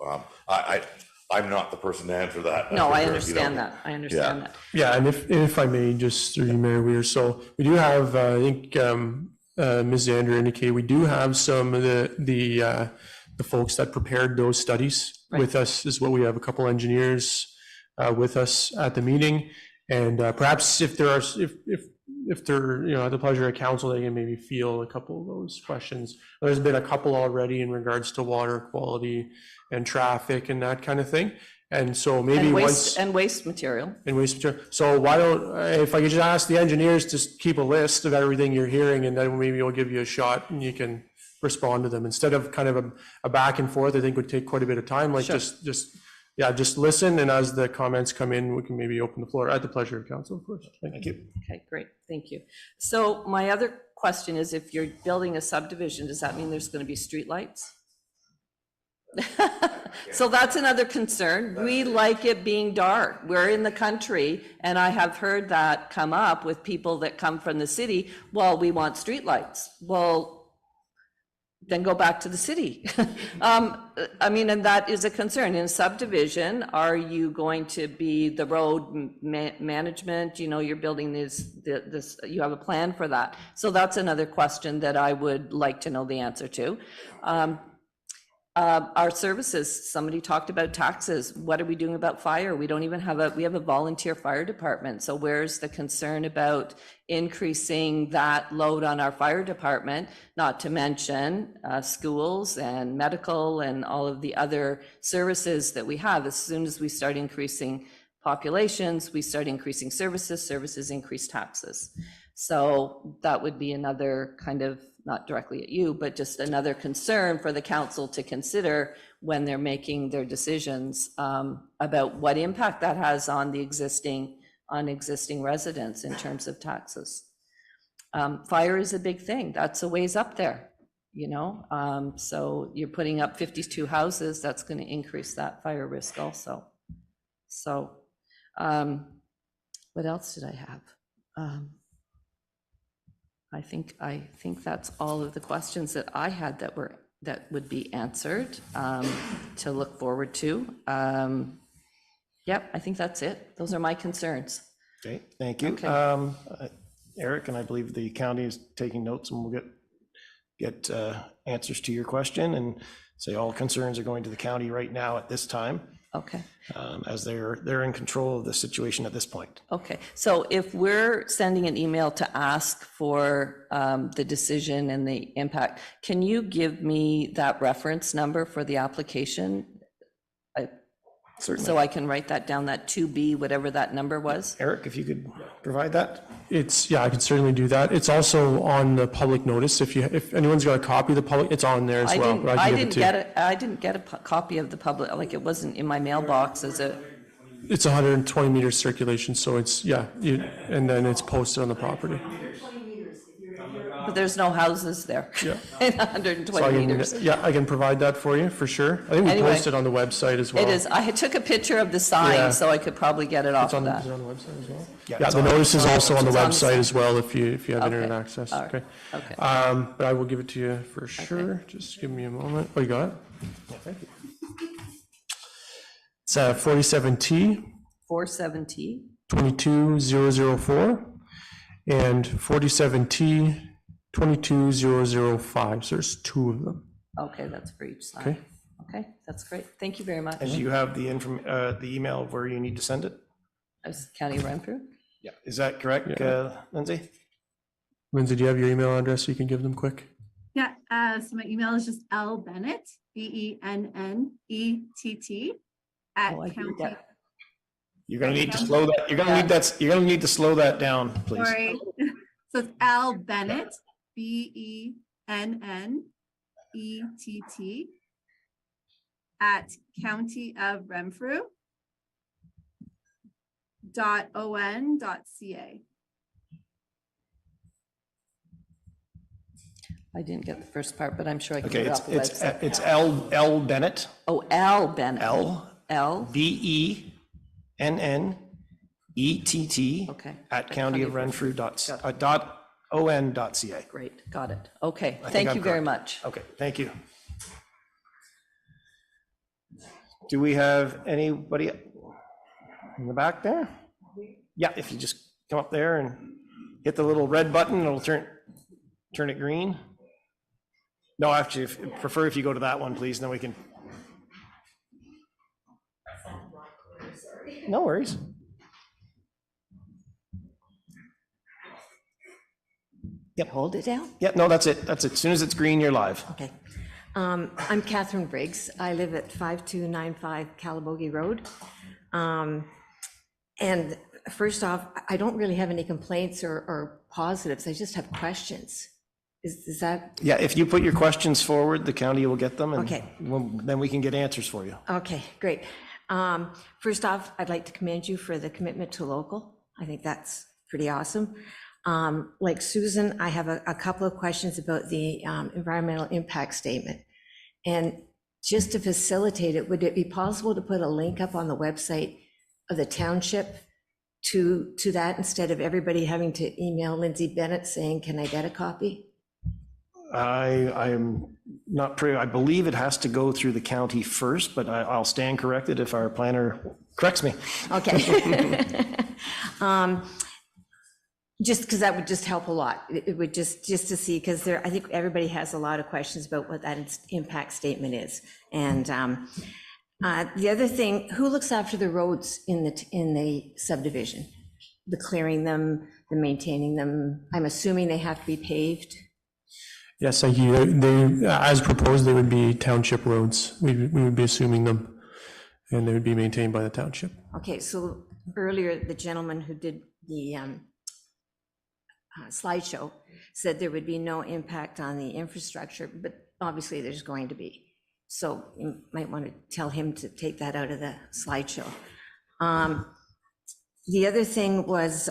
I'm not the person to answer that. No, I You know. understand that. I understand that. Yeah, and if I may, just through you, Mayor Weir, so we do have, I think, Ms. Zander indicated, we do have some of the folks that prepared those studies with us as well. We have a couple engineers with us at the meeting, and perhaps if they're, at the pleasure of council, they can maybe field a couple of those questions. There's been a couple already in regards to water quality and traffic and that kind of thing. And so maybe And once. waste material. And waste material. So why don't, if I could just ask the engineers to keep a list of everything you're hearing, and then maybe we'll give you a shot and you can respond to them instead of kind of a back and forth. I think would take quite a bit of time. Like Sure. just listen, and as the comments come in, we can maybe open the floor at the pleasure of council, of course. Thank you. Okay, great. Thank you. So my other question is, if you're building a subdivision, does that mean there's going to be streetlights? So that's another concern. We like it being dark. We're in the country, and I have heard that come up with people that come from the city. Well, we want streetlights. Well, then go back to the city. I mean, and that is a concern. In a subdivision, are you going to be the road management? You're building this, you have a plan for that. So that's another question that I would like to know the answer to. Our services, somebody talked about taxes. What are we doing about fire? We don't even have we have a volunteer fire department. So where's the concern about increasing that load on our fire department? Not to mention schools and medical and all of the other services that we have. As soon as we start increasing populations, we start increasing services increase taxes. So that would be another kind of, not directly at you, but just another concern for the council to consider when they're making their decisions about what impact that has on the existing residents in terms of taxes. Fire is a big thing. That's a ways up there, so you're putting up 52 houses, that's going to increase that fire risk also. So what else did I have? I think that's all of the questions that I had that would be answered to look forward to. Yep, I think that's it. Those are my concerns. Okay, thank you. Okay. Eric, and I believe the county is taking notes, and we'll get answers to your question, and say all concerns are going to the county right now at this time. Okay. As they're in control of the situation at this point. Okay, so if we're sending an email to ask for the decision and the impact, can you give me that reference number for the application? Certainly. So I can write that down, that 2B, whatever that number was? Eric, if you could provide that? Yeah, I can certainly do that. It's also on the public notice. If anyone's got a copy of the public, it's on there as well. but I can give it didn't to you. get it. I didn't get a copy of the public, like it wasn't in my mailbox as a, It's 120 meter circulation, so it's, yeah, and then it's posted on the property. But there's no houses there. Yeah. In So 120 meters. yeah, I can provide that for you, for sure. I think we Anyway, posted on the website as well. It is, I took a picture of the Yeah. sign, so I could probably get it off It's on, of is it that. on the website as well? Yeah, Yeah, it's the on- notice is also on the It's on the website site. as well if you have Okay. internet access, All right. okay? Okay. But I will give it to you for sure. Just give me a moment. Oh, you got it? Yeah, thank you. It's 47T 470. 22004 and 47T 22005. So there's two of them. Okay, that's for each side. Okay. Okay, that's great. Thank you very much. And you have the the email of where you need to send it? That's County Renfrew. Yeah. Is that correct, Yeah. Lindsay? Lindsay, do you have your email address you can give them quick? Yeah, so my email is just lbennett, BENNETT at Oh, I hear county. that. You're gonna need to slow that, you're gonna need that, you're gonna need to slow that down, please. Sorry. So it's lbennett, BENNETT at countyofrenfrew.on.ca. I didn't get the first part, but I'm sure I can Okay, get it it's, off the website. it's L Bennett, Oh, Al Bennett. L L, BENNETT okay. at countyofrenfrew.on.ca. Great, got it. Okay, think thank I'm you very correct. much. Okay, thank you. Do we have anybody in the back there? Yeah, if you just come up there and hit the little red button, it'll turn it green. No, actually, prefer if you go to that one, please, then we can. No worries. Hold it down? Yeah, no, that's it. That's it. As soon as it's green, you're live. Okay. I'm Catherine Briggs. I live at 5295 Calabogie Road. And first off, I don't really have any complaints or positives. I just have questions. Is that, Yeah, if you put your questions forward, the county will get them, and Okay. then we can get answers for you. okay, great. First off, I'd like to commend you for the commitment to local. I think that's pretty awesome. Like Susan, I have a couple of questions about the environmental impact statement. And just to facilitate it, would it be possible to put a link up on the website of the township to that instead of everybody having to email Lindsay Bennett saying, can I get a copy? I'm not pretty, I believe it has to go through the county first, but I'll stand corrected if our planner corrects me. Okay. Just because that would just help a lot. It would just to see, because there, I think everybody has a lot of questions about what that impact statement is. And the other thing, who looks after the roads in the subdivision? The clearing them, the maintaining them? I'm assuming they have to be paved? Yes, thank you. They, as proposed, they would be township roads. We would be assuming them, and they would be maintained by the township. Okay, so earlier, the gentleman who did the slideshow said there would be no impact on the infrastructure, but obviously there's going to be. So you might want to tell him to take that out of the slideshow. The other thing was,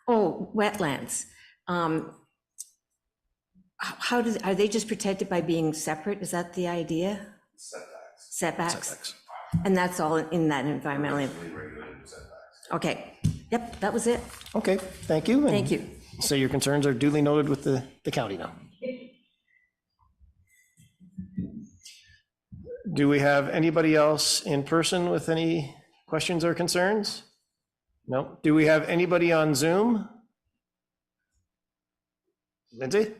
wetlands. Are they just protected by being separate? Is that the idea? Setbacks. And that's all in that environmental. Okay, yep, that was it. Okay, thank you. and Thank you. So your concerns are duly noted with the county now. Do we have anybody else in person with any questions or concerns? No. Do we have anybody on Zoom? Lindsay?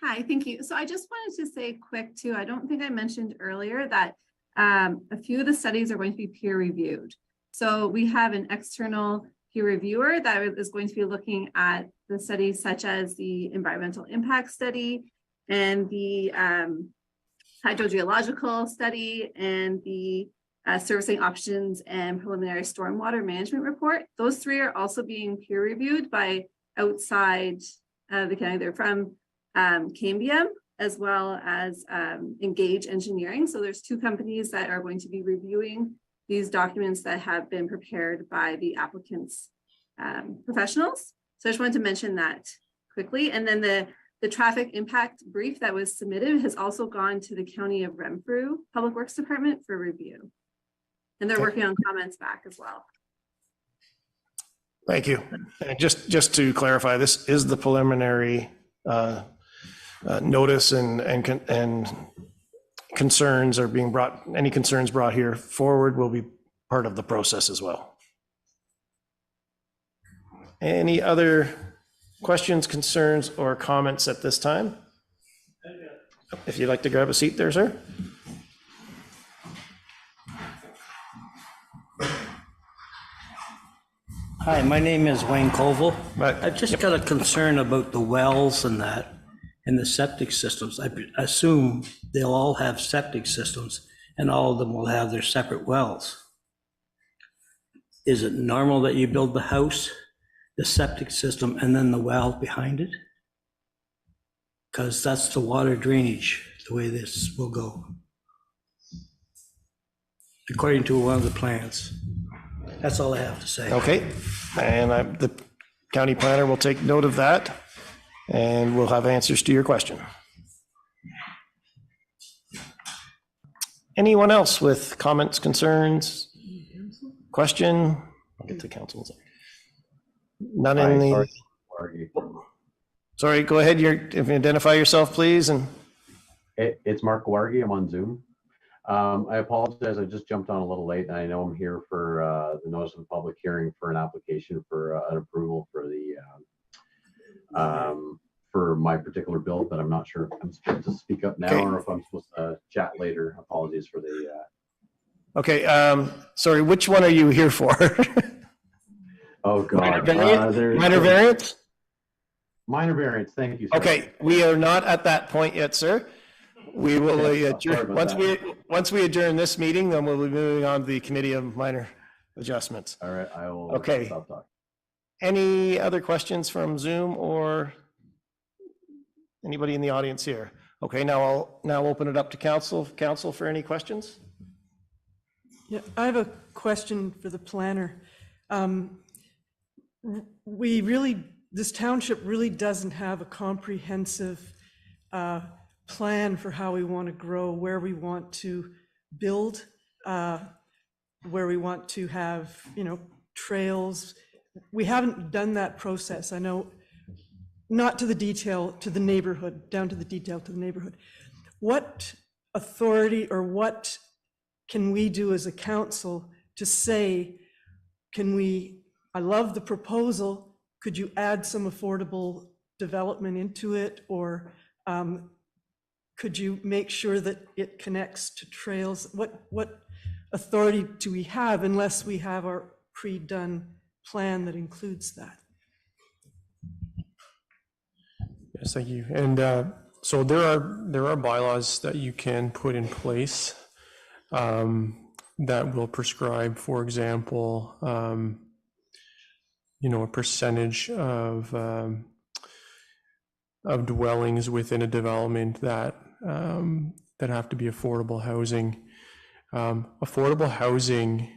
Hi, thank you. So I just wanted to say quick too, I don't think I mentioned earlier that a few of the studies are going to be peer reviewed. So we have an external peer reviewer that is going to be looking at the studies such as the environmental impact study and the hydrogeological study and the servicing options and preliminary stormwater management report. Those three are also being peer reviewed by outside the county. They're from Cambium, as well as Engage Engineering. So there's two companies that are going to be reviewing these documents that have been prepared by the applicant's professionals. So I just wanted to mention that quickly. And then the traffic impact brief that was submitted has also gone to the County of Renfrew Public Works Department for review. And they're working on comments back as well. Thank you. And just to clarify, this is the preliminary notice, and concerns are being brought, any concerns brought here forward will be part of the process as well. Any other questions, concerns, or comments at this time? If you'd like to grab a seat there, sir. Hi, my name is Wayne Koval. Right. I've just got a concern about the wells and that, and the septic systems. I assume they'll all have septic systems and all of them will have their separate wells. Is it normal that you build the house, the septic system, and then the well behind it? Because that's the water drainage, the way this will go, according to one of the plans. That's all I have to say. Okay, and the county planner will take note of that, and we'll have answers to your question. Anyone else with comments, concerns, question? I'll get to council. None in the. Sorry, go ahead. If you identify yourself, please. And it's Mark Wargi. I'm on Zoom. I apologize. I just jumped on a little late, and I know I'm here for the notice of the public hearing for an application for an approval for the for my particular bill, but I'm not sure if I'm supposed to speak up now or if I'm supposed to chat later. Apologies for the. Okay. Sorry, which one are you here for? Oh God. Minor variance? Minor variance. Thank you, sir. Okay, we are not at that point yet, sir. We will adjourn. Once we adjourn this meeting, then we'll be moving on to the committee of minor adjustments. All right, I will. Okay. Stop talking. Any other questions from Zoom or anybody in the audience here? Okay, now I'll open it up to council. Council for any questions? Yeah, I have a question for the planner. This township really doesn't have a comprehensive plan for how we want to grow, where we want to build, where we want to have, trails. We haven't done that process. I know, not to the detail, to the neighborhood, down to the detail to the neighborhood. What authority or what can we do as a council to say, I love the proposal, could you add some affordable development into it, or could you make sure that it connects to trails? What authority do we have unless we have our pre-done plan that includes that? Yes, thank you. And so there are bylaws that you can put in place that will prescribe, for example, a percentage of dwellings within a development that have to be affordable housing. Affordable housing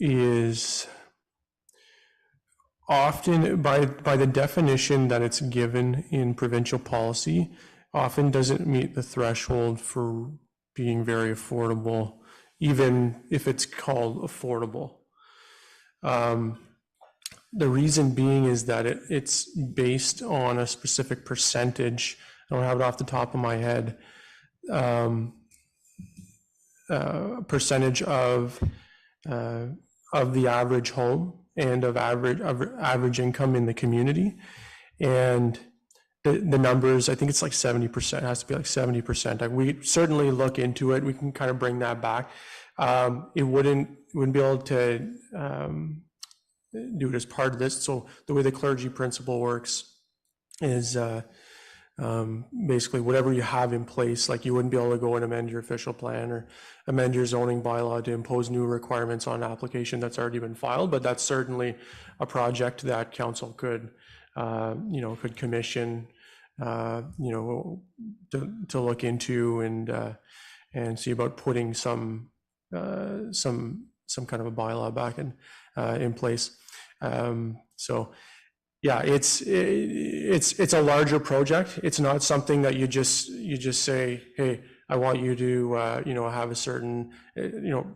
is often, by the definition that it's given in provincial policy, often doesn't meet the threshold for being very affordable, even if it's called affordable. The reason being is that it's based on a specific percentage. I don't have it off the top of my head. Percentage of the average home and of average income in the community, and the numbers, I think it's like 70%. It has to be like 70%. We certainly look into it. We can kind of bring that back. It wouldn't be able to do it as part of this. So the way the clergy principle works is basically whatever you have in place, like you wouldn't be able to go and amend your official plan or amend your zoning bylaw to impose new requirements on an application that's already been filed, but that's certainly a project that council could commission you know, to look into and see about putting some kind of a bylaw back in place. So yeah, it's a larger project. It's not something that you just say, hey, I want you to you know, have a certain you know,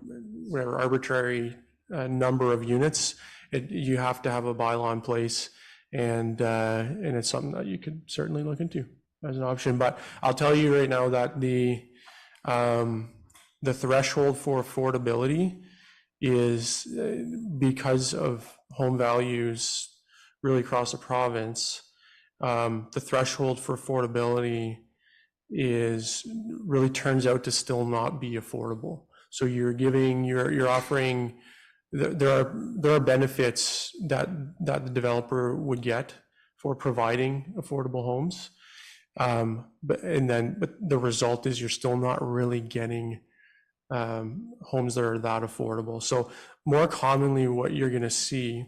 whatever arbitrary number of units. You have to have a bylaw in place, and it's something that you could certainly look into as an option. But I'll tell you right now that the threshold for affordability is, because of home values really across the province, the threshold for affordability really turns out to still not be affordable. So you're offering, there are benefits that the developer would get for providing affordable homes, but the result is you're still not really getting homes that are that affordable. So more commonly, what you're going to see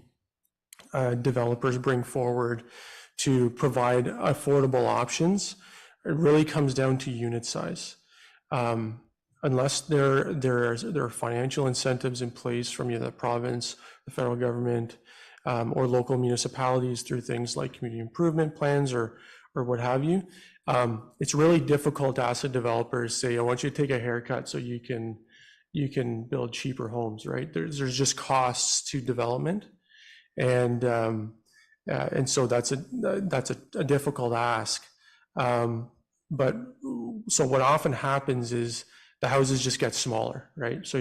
developers bring forward to provide affordable options, it really comes down to unit size. Unless there are financial incentives in place from either the province, the federal government, or local municipalities through things like community improvement plans or what have you, it's really difficult to ask a developer to say, I want you to take a haircut so you can build cheaper homes, right? There's just costs to development, and so that's a difficult ask. But so what often happens is the houses just get smaller, right? So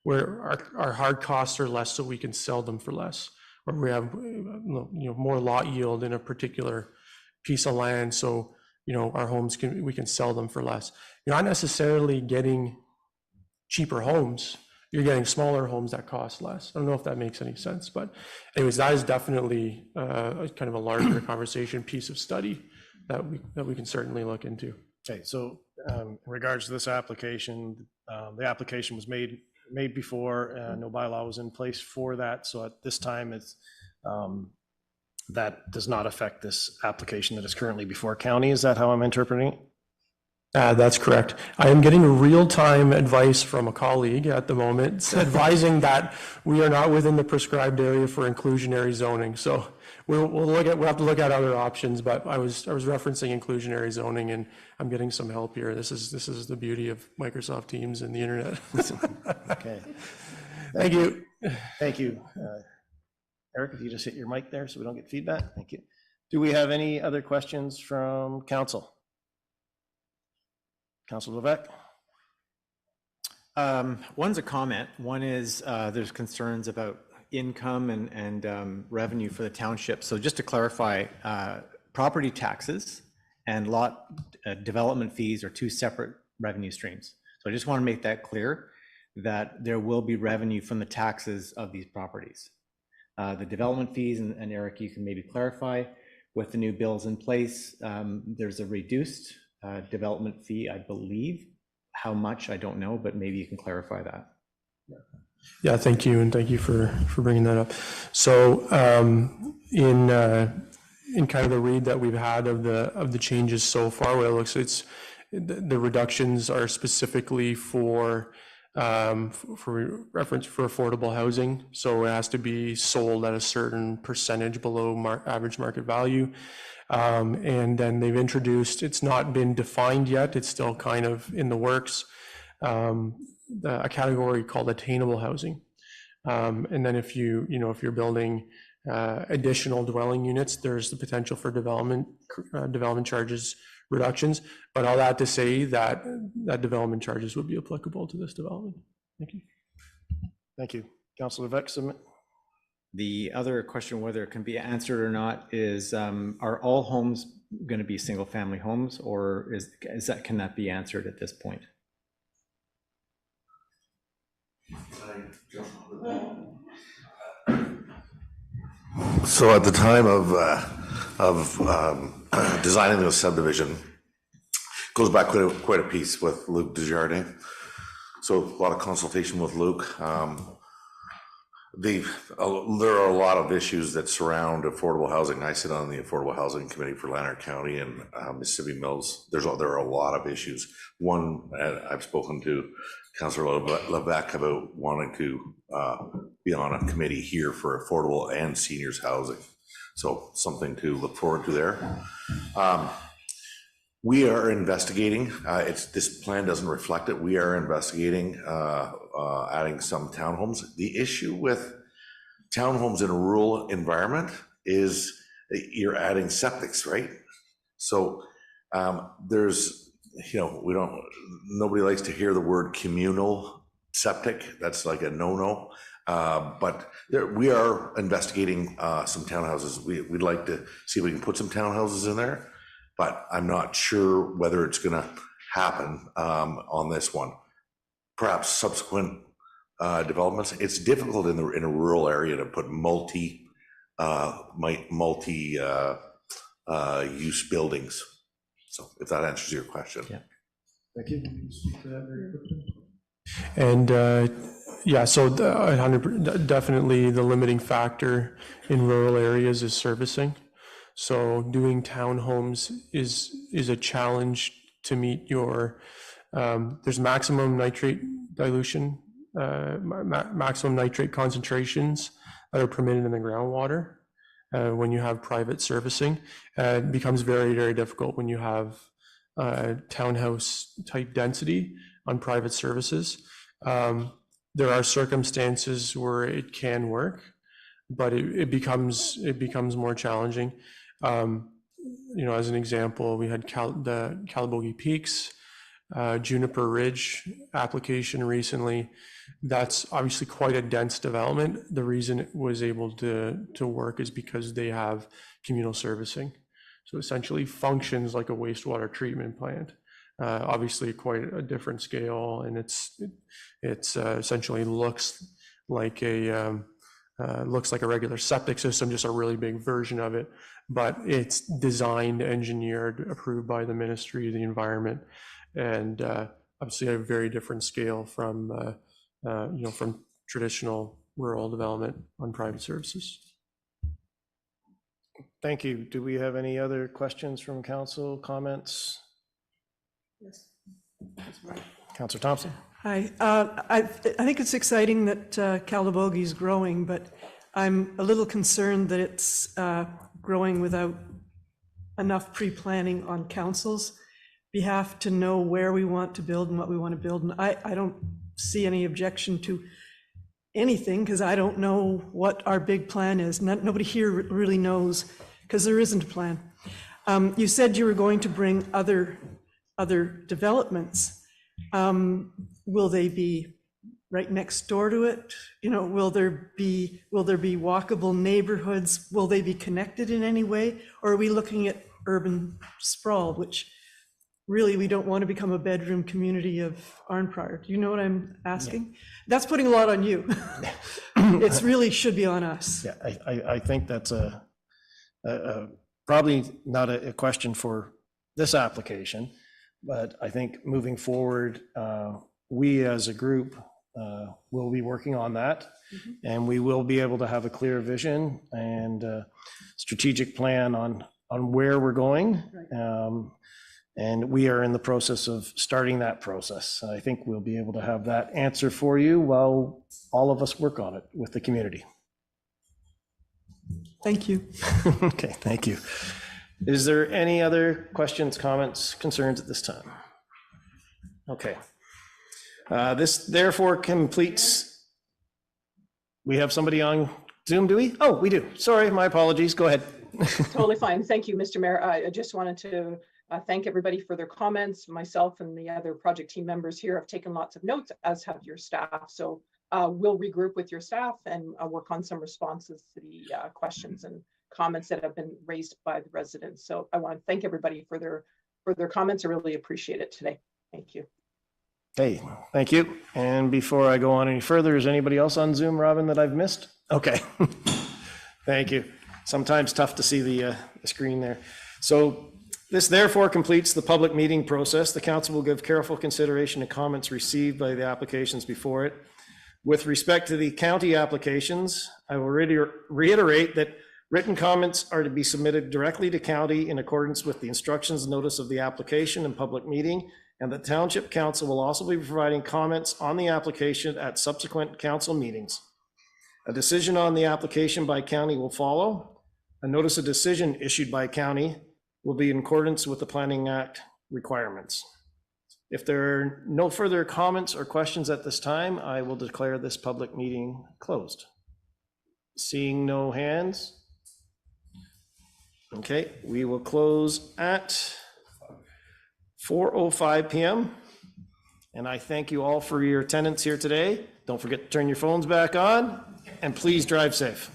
our hard costs are less, so we can sell them for less, or we have, you know, more lot yield in a particular piece of land, so, you know, our homes we can sell them for less. You're not necessarily getting cheaper homes, you're getting smaller homes that cost less. I don't know if that makes any sense, but anyways, that is definitely kind of a larger conversation piece of study that we can certainly look into. Okay, so in regards to this application, the application was made before, no bylaw was in place for that. So at this time, it's that does not affect this application that is currently before county. Is that how I'm interpreting it? That's correct. I am getting real-time advice from a colleague at the moment advising that we are not within the prescribed area for inclusionary zoning. So we'll have to look at other options, but I was referencing inclusionary zoning, and I'm getting some help here. This is the beauty of Microsoft Teams and the internet. Okay. Thank you. Thank you. Eric, if you just hit your mic there so we don't get feedback. Thank you. Do we have any other questions from council? Councilor Levesque? One's a comment. One is there's concerns about income and revenue for the township. So just to clarify, property taxes and lot development fees are two separate revenue streams. So I just want to make that clear, that there will be revenue from the taxes of these properties. The development fees, and Eric, you can maybe clarify, with the new bills in place, there's a reduced development fee, I believe. How much, I don't know, but maybe you can clarify that. Yeah, thank you, and thank you for bringing that up. So in kind of the read that we've had of the changes so far, well, it looks the reductions are specifically for reference for affordable housing. So it has to be sold at a certain percentage below average market value. And then they've introduced, it's not been defined yet, it's still kind of in the works, a category called attainable housing. And then if you're building additional dwelling units, there's the potential for development charges reductions. But all that to say that development charges would be applicable to this development. Thank you. Thank you. Councilor Levesque. The other question, whether it can be answered or not, is are all homes going to be single family homes, or can that be answered at this point? So at the time of designing the subdivision, goes back quite a piece with Luc Desjardins. So a lot of consultation with Luc. There are a lot of issues that surround affordable housing. I sit on the Affordable Housing Committee for Lanark County and Mississippi Mills. There are a lot of issues. One, I've spoken to Councillor Levesque about wanting to be on a committee here for affordable and seniors housing. So something to look forward to there. We are investigating, this plan doesn't reflect it, we are investigating adding some townhomes. The issue with townhomes in a rural environment is you're adding septics, right? So there's, nobody likes to hear the word communal septic. That's like a no-no. But we are investigating some townhouses. We'd like to see if we can put some townhouses in there, but I'm not sure whether it's going to happen on this one. Perhaps subsequent developments. It's difficult in a rural area to put multi use buildings. So if that answers your question. Yeah. Thank you. Very quickly. And yeah, so definitely the limiting factor in rural areas is servicing. So doing townhomes is a challenge to meet your, there's maximum nitrate dilution, maximum nitrate concentrations that are permitted in the groundwater when you have private servicing. It becomes very, very difficult when you have townhouse type density on private services. There are circumstances where it can work, but it becomes more challenging. As an example, we had the Calabogie Peaks, Juniper Ridge application recently. That's obviously quite a dense development. The reason it was able to work is because they have communal servicing. So essentially functions like a wastewater treatment plant. Obviously quite a different scale, and it's essentially looks like a regular septic system, just a really big version of it, but it's designed, engineered, approved by the Ministry of the Environment, and obviously a very different scale from from traditional rural development on private services. Thank you. Do we have any other questions from council, comments? Yes. Councillor Thompson. Hi. I think it's exciting that Calabogie is growing, but I'm a little concerned that it's growing without enough pre-planning on council's behalf to know where we want to build and what we want to build. And I don't see any objection to anything because I don't know what our big plan is. Nobody here really knows because there isn't a plan. You said you were going to bring other developments. Will they be right next door to it? Will there be walkable neighborhoods? Will they be connected in any way? Or are we looking at urban sprawl, which really we don't want to become a bedroom community of Arnprior? Do you know what I'm asking? Yeah. That's putting a lot on you. It really should be on us. Yeah, I think that's probably not a question for this application, but I think moving forward, we as a group will be working on that, and we will be able to have a clear vision and strategic plan on where we're going. Right. And we are in the process of starting that process. I think we'll be able to have that answer for you while all of us work on it with the community. Thank you. Okay, thank you. Is there any other questions, comments, concerns at this time? Okay. This therefore completes. We have somebody on Zoom, do we? Oh, we do. Sorry, my apologies. Go ahead. Totally fine. Thank you, Mr. Mayor. I just wanted to thank everybody for their comments. Myself and the other project team members here have taken lots of notes, as have your staff. So we'll regroup with your staff and work on some responses to the questions and comments that have been raised by the residents. So I want to thank everybody for their comments. I really appreciate it today. Thank you. Hey, thank you. And before I go on any further, is anybody else on Zoom, Robin, that I've missed? Okay. Thank you. Sometimes tough to see the screen there. So this therefore completes the public meeting process. The council will give careful consideration to comments received by the applications before it. With respect to the county applications, I will reiterate that written comments are to be submitted directly to county in accordance with the instructions notice of the application and public meeting, and the Township Council will also be providing comments on the application at subsequent council meetings. A decision on the application by county will follow. A notice of decision issued by county will be in accordance with the Planning Act requirements. If there are no further comments or questions at this time, I will declare this public meeting closed. Seeing no hands. Okay, we will close at 4:05 p.m. And I thank you all for your attendance here today. Don't forget to turn your phones back on, and please drive safe.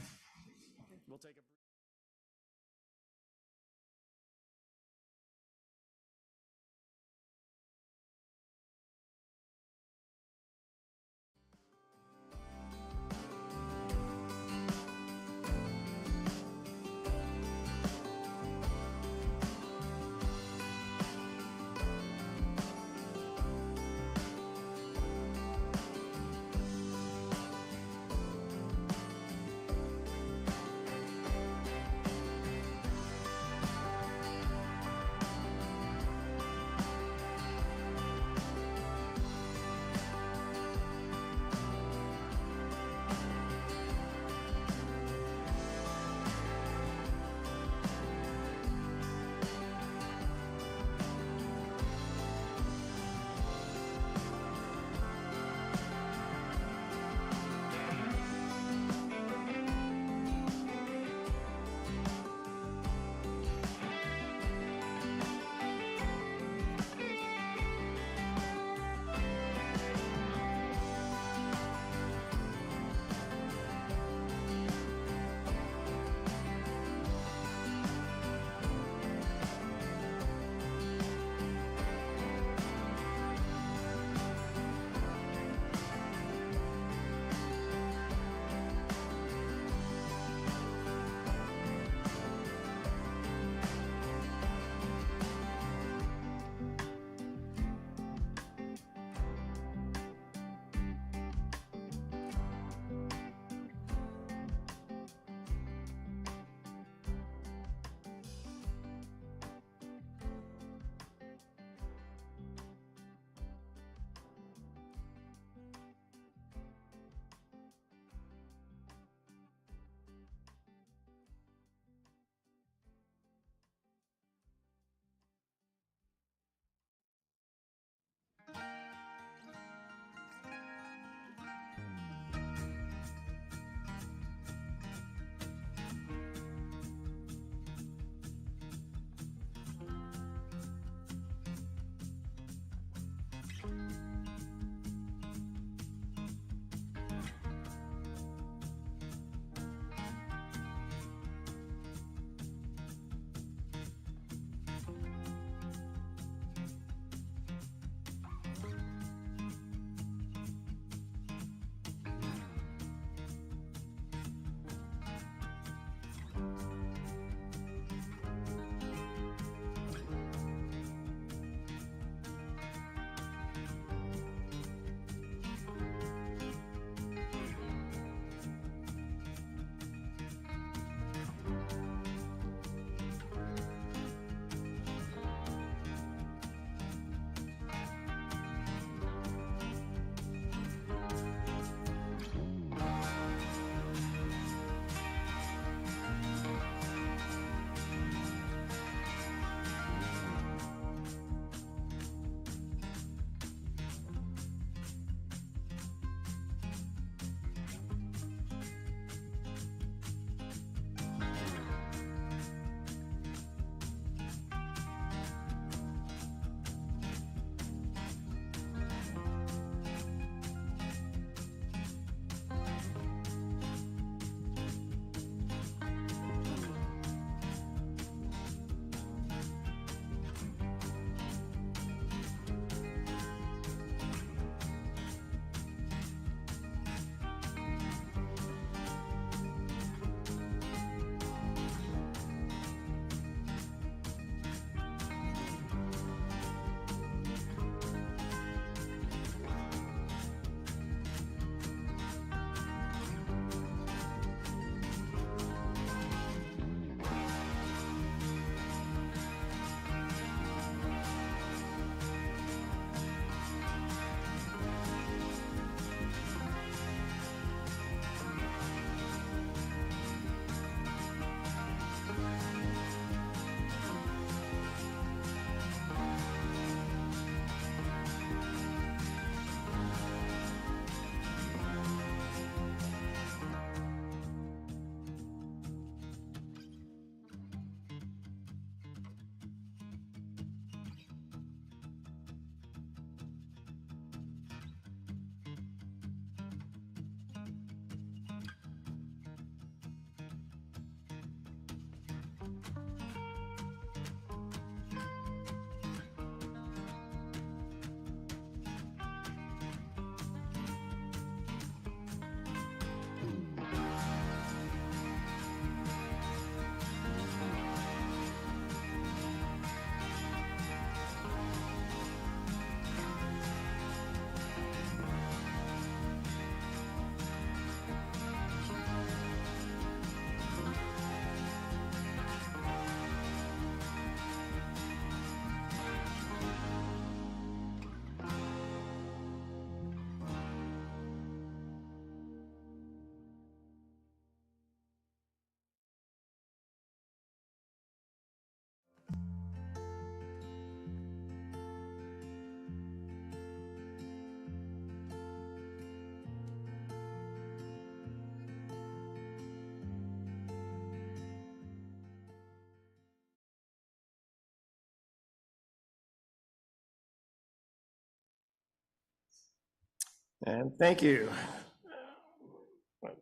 And thank you.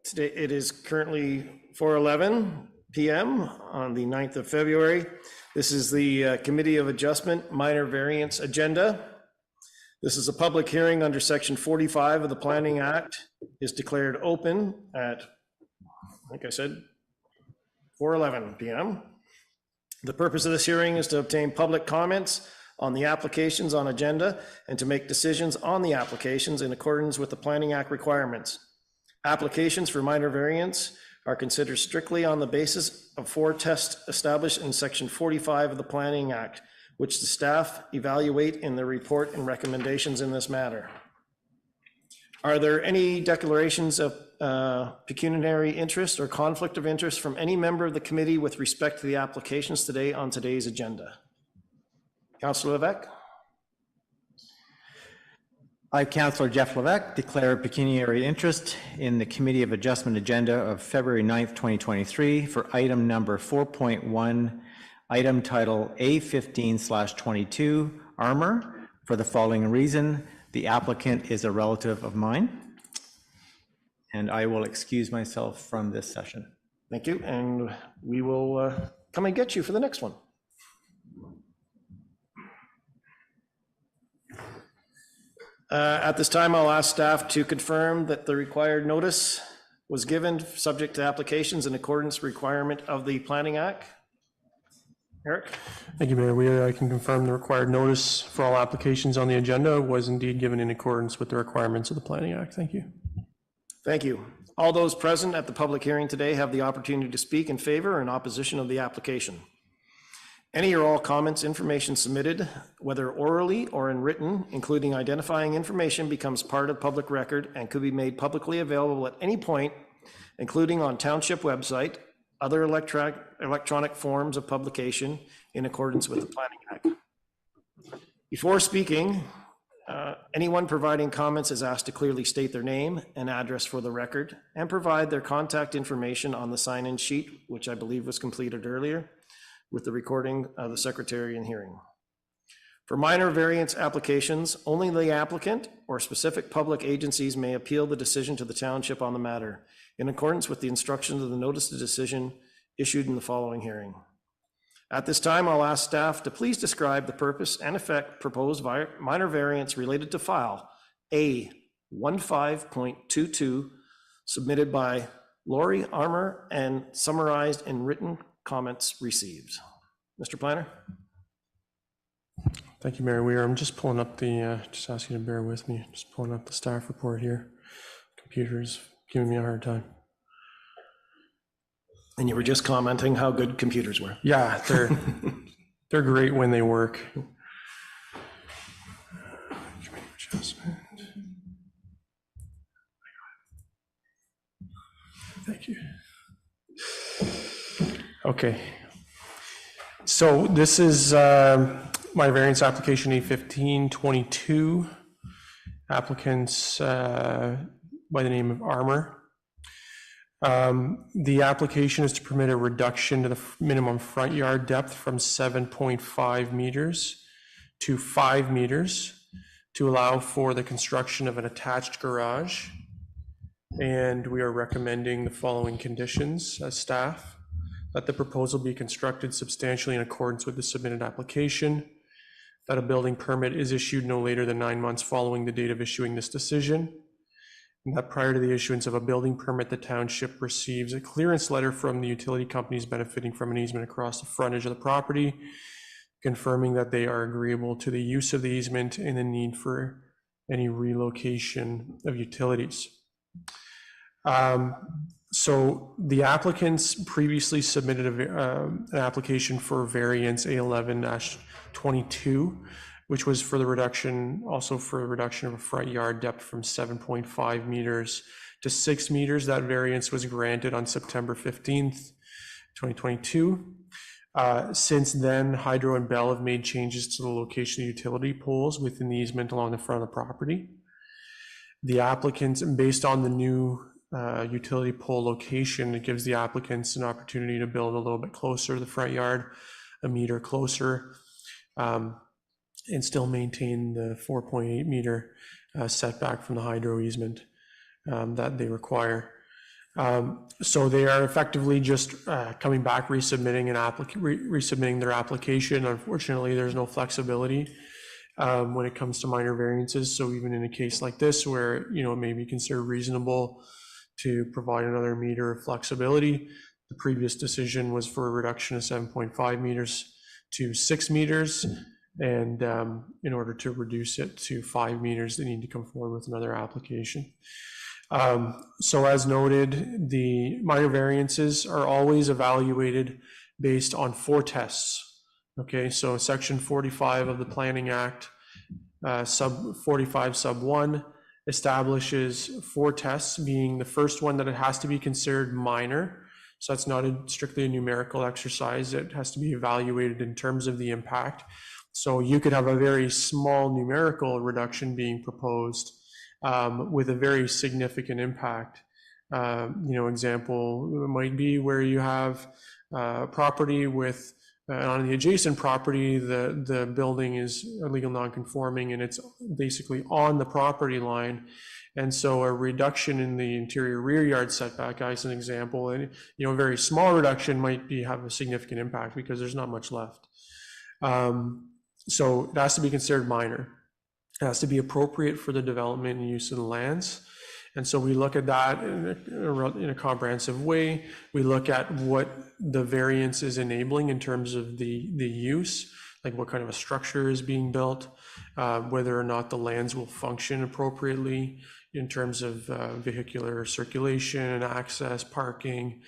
Today, it is currently 4:11 PM on the 9th of February. This is the Committee of Adjustment Minor Variance Agenda. This is a public hearing under Section 45 of the Planning Act, is declared open at, like I said, 4:11 PM. The purpose of this hearing is to obtain public comments on the applications on agenda and to make decisions on the applications in accordance with the Planning Act requirements. Applications for minor variance are considered strictly on the basis of 4 tests established in Section 45 of the Planning Act, which the staff evaluate in their report and recommendations in this matter. Are there any declarations of pecuniary interest or conflict of interest from any member of the committee with respect to the applications today on today's agenda? Councillor Levesque? I, Councillor Jeff Levesque, declare pecuniary interest in the Committee of Adjustment agenda of February 9th, 2023 for item number 4.1, item title A15/22, Armor, for the following reason. The applicant is a relative of mine, and I will excuse myself from this session. Thank you, and we will come and get you for the next one. At this time, I'll ask staff to confirm that the required notice was given subject to applications in accordance with requirement of the Planning Act. Eric? Thank you, Mayor. I can confirm the required notice for all applications on the agenda was indeed given in accordance with the requirements of the Planning Act. Thank you. Thank you. All those present at the public hearing today have the opportunity to speak in favor or in opposition of the application. Any or all comments, information submitted, whether orally or in written, including identifying information, becomes part of public record and could be made publicly available at any point, including on Township website, other electronic forms of publication in accordance with the Planning Act. Before speaking, anyone providing comments is asked to clearly state their name and address for the record and provide their contact information on the sign-in sheet, which I believe was completed earlier, with the recording of the secretary in hearing. For minor variance applications, only the applicant or specific public agencies may appeal the decision to the township on the matter in accordance with the instructions of the notice of decision issued in the following hearing. At this time, I'll ask staff to please describe the purpose and effect proposed minor variance related to file A15.22 submitted by Lori Armour and summarized in written comments received. Mr. Planner? Thank you, Mayor Weir. I'm just pulling up the, just ask you to bear with me, just pulling up the staff report here. Computer's giving me a hard time. And you were just commenting how good computers were. Yeah, they're great when they work. Thank you. Okay. So this is my variance application A1522. Applicants by the name of Armour. The application is to permit a reduction to the minimum front yard depth from 7.5 meters to 5 meters to allow for the construction of an attached garage. And we are recommending the following conditions as staff: that the proposal be constructed substantially in accordance with the submitted application, that a building permit is issued no later than 9 months following the date of issuing this decision, and that prior to the issuance of a building permit, the township receives a clearance letter from the utility companies benefiting from an easement across the frontage of the property, confirming that they are agreeable to the use of the easement and the need for any relocation of utilities. So the applicants previously submitted an application for variance A11-22, which was for the reduction, also for a reduction of a front yard depth from 7.5 meters to 6 meters. That variance was granted on September 15th, 2022. Since then, Hydro and Bell have made changes to the location of utility poles within the easement along the front of the property. The applicants, based on the new utility pole location, it gives the applicants an opportunity to build a little bit closer to the front yard, a meter closer. and still maintain the 4.8 meter setback from the hydro easement that they require. So they are effectively just coming back, resubmitting their application. Unfortunately, there's no flexibility when it comes to minor variances. So even in a case like this, where it may be considered reasonable to provide another meter of flexibility, the previous decision was for a reduction of 7.5 meters to 6 meters. And in order to reduce it to 5 meters, they need to come forward with another application. So as noted, the minor variances are always evaluated based on 4 tests. Okay, so section 45 of the Planning Act, sub 45 sub 1, establishes 4 tests, being the first one that it has to be considered minor. So that's not strictly a numerical exercise. It has to be evaluated in terms of the impact. So you could have a very small numerical reduction being proposed with a very significant impact. Example might be where you have property with on the adjacent property, the building is illegal non-conforming and it's basically on the property line. And so a reduction in the interior rear yard setback, as an example, and a very small reduction might have a significant impact because there's not much left. So it has to be considered minor. It has to be appropriate for the development and use of the lands. And so we look at that in a comprehensive way. We look at what the variance is enabling in terms of the use, like what kind of a structure is being built, whether or not the lands will function appropriately in terms of vehicular circulation, access, parking,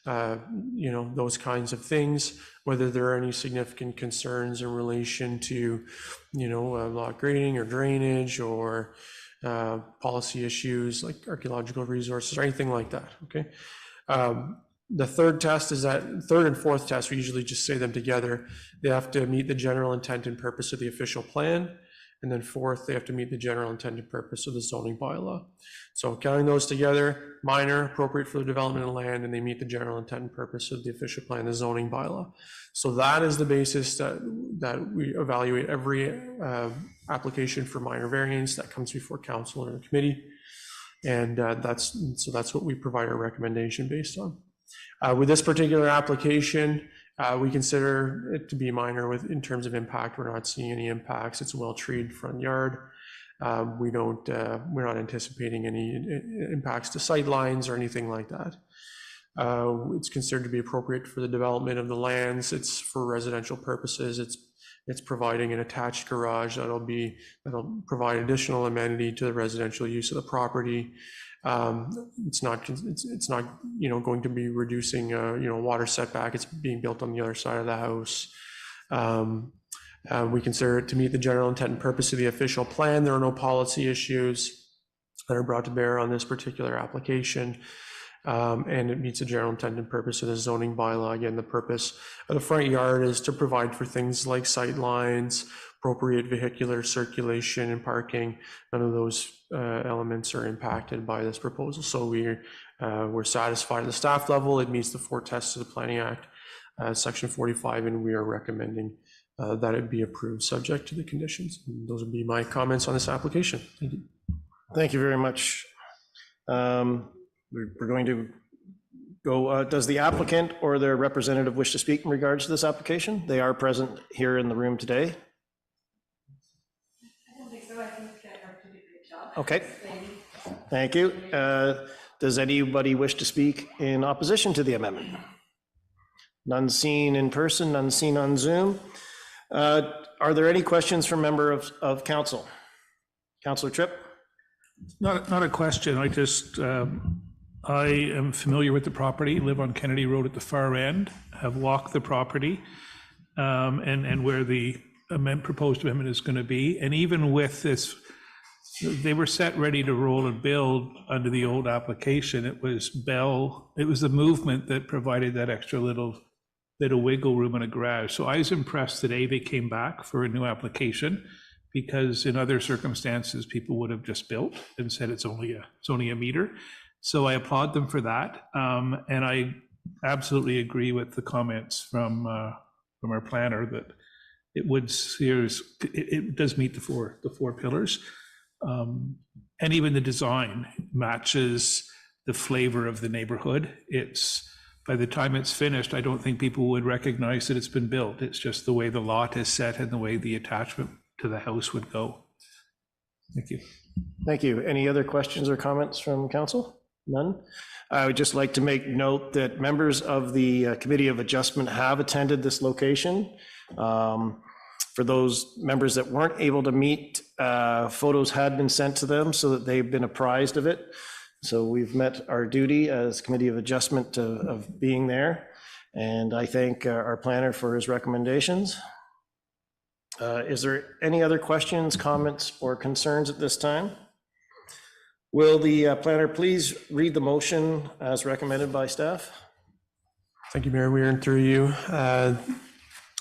those kinds of things, whether there are any significant concerns in relation to, lot grading or drainage or policy issues like archaeological resources or anything like that, okay? The third test is that, third and fourth test, we usually just say them together. They have to meet the general intent and purpose of the official plan. And then fourth, they have to meet the general intent and purpose of the zoning bylaw. So counting those together, minor, appropriate for the development of land, and they meet the general intent and purpose of the official plan, the zoning bylaw. So that is the basis that we evaluate every application for minor variance that comes before council or the committee. And that's what we provide our recommendation based on. With this particular application, we consider it to be minor in terms of impact. We're not seeing any impacts. It's a well-treated front yard. We're not anticipating any impacts to sight lines or anything like that. It's considered to be appropriate for the development of the lands. It's for residential purposes. It's providing an attached garage that'll provide additional amenity to the residential use of the property. It's not going to be reducing water setback. It's being built on the other side of the house. We consider it to meet the general intent and purpose of the official plan. There are no policy issues that are brought to bear on this particular application. And it meets the general intent and purpose of the zoning bylaw. Again, the purpose of the front yard is to provide for things like sight lines, appropriate vehicular circulation and parking. None of those elements are impacted by this proposal. So we're satisfied at the staff level. It meets the 4 tests of the Planning Act, section 45, and we are recommending that it be approved subject to the conditions. And those would be my comments on this application. Thank you. Thank you very much. We're going to go, does the applicant or their representative wish to speak in regards to this application? They are present here in the room today. I don't think so. I think I've did a great job. Okay, thank you. Does anybody wish to speak in opposition to the amendment? None seen in person, none seen on Zoom. Are there any questions from member of council? Councillor Tripp? Not a question. I am familiar with the property, live on Kennedy Road at the far end, have walked the property and where the proposed amendment is going to be. And even with this, they were set ready to roll and build under the old application. It was the movement that provided that extra little bit of wiggle room in a garage. So I was impressed today they came back for a new application, because in other circumstances, people would have just built and said it's only a meter. So I applaud them for that. And I absolutely agree with the comments from our planner that it does meet the four pillars. And even the design matches the flavor of the neighborhood. By the time it's finished, I don't think people would recognize that it's been built. It's just the way the lot is set and the way the attachment to the house would go. Thank you. Thank you. Any other questions or comments from council? None? I would just like to make note that members of the Committee of Adjustment have attended this location. For those members that weren't able to meet, photos had been sent to them so that they've been apprised of it. So we've met our duty as Committee of Adjustment of being there. And I thank our planner for his recommendations. Is there any other questions, comments, or concerns at this time? Will the planner please read the motion as recommended by staff? Thank you, Mayor Weir, and through you.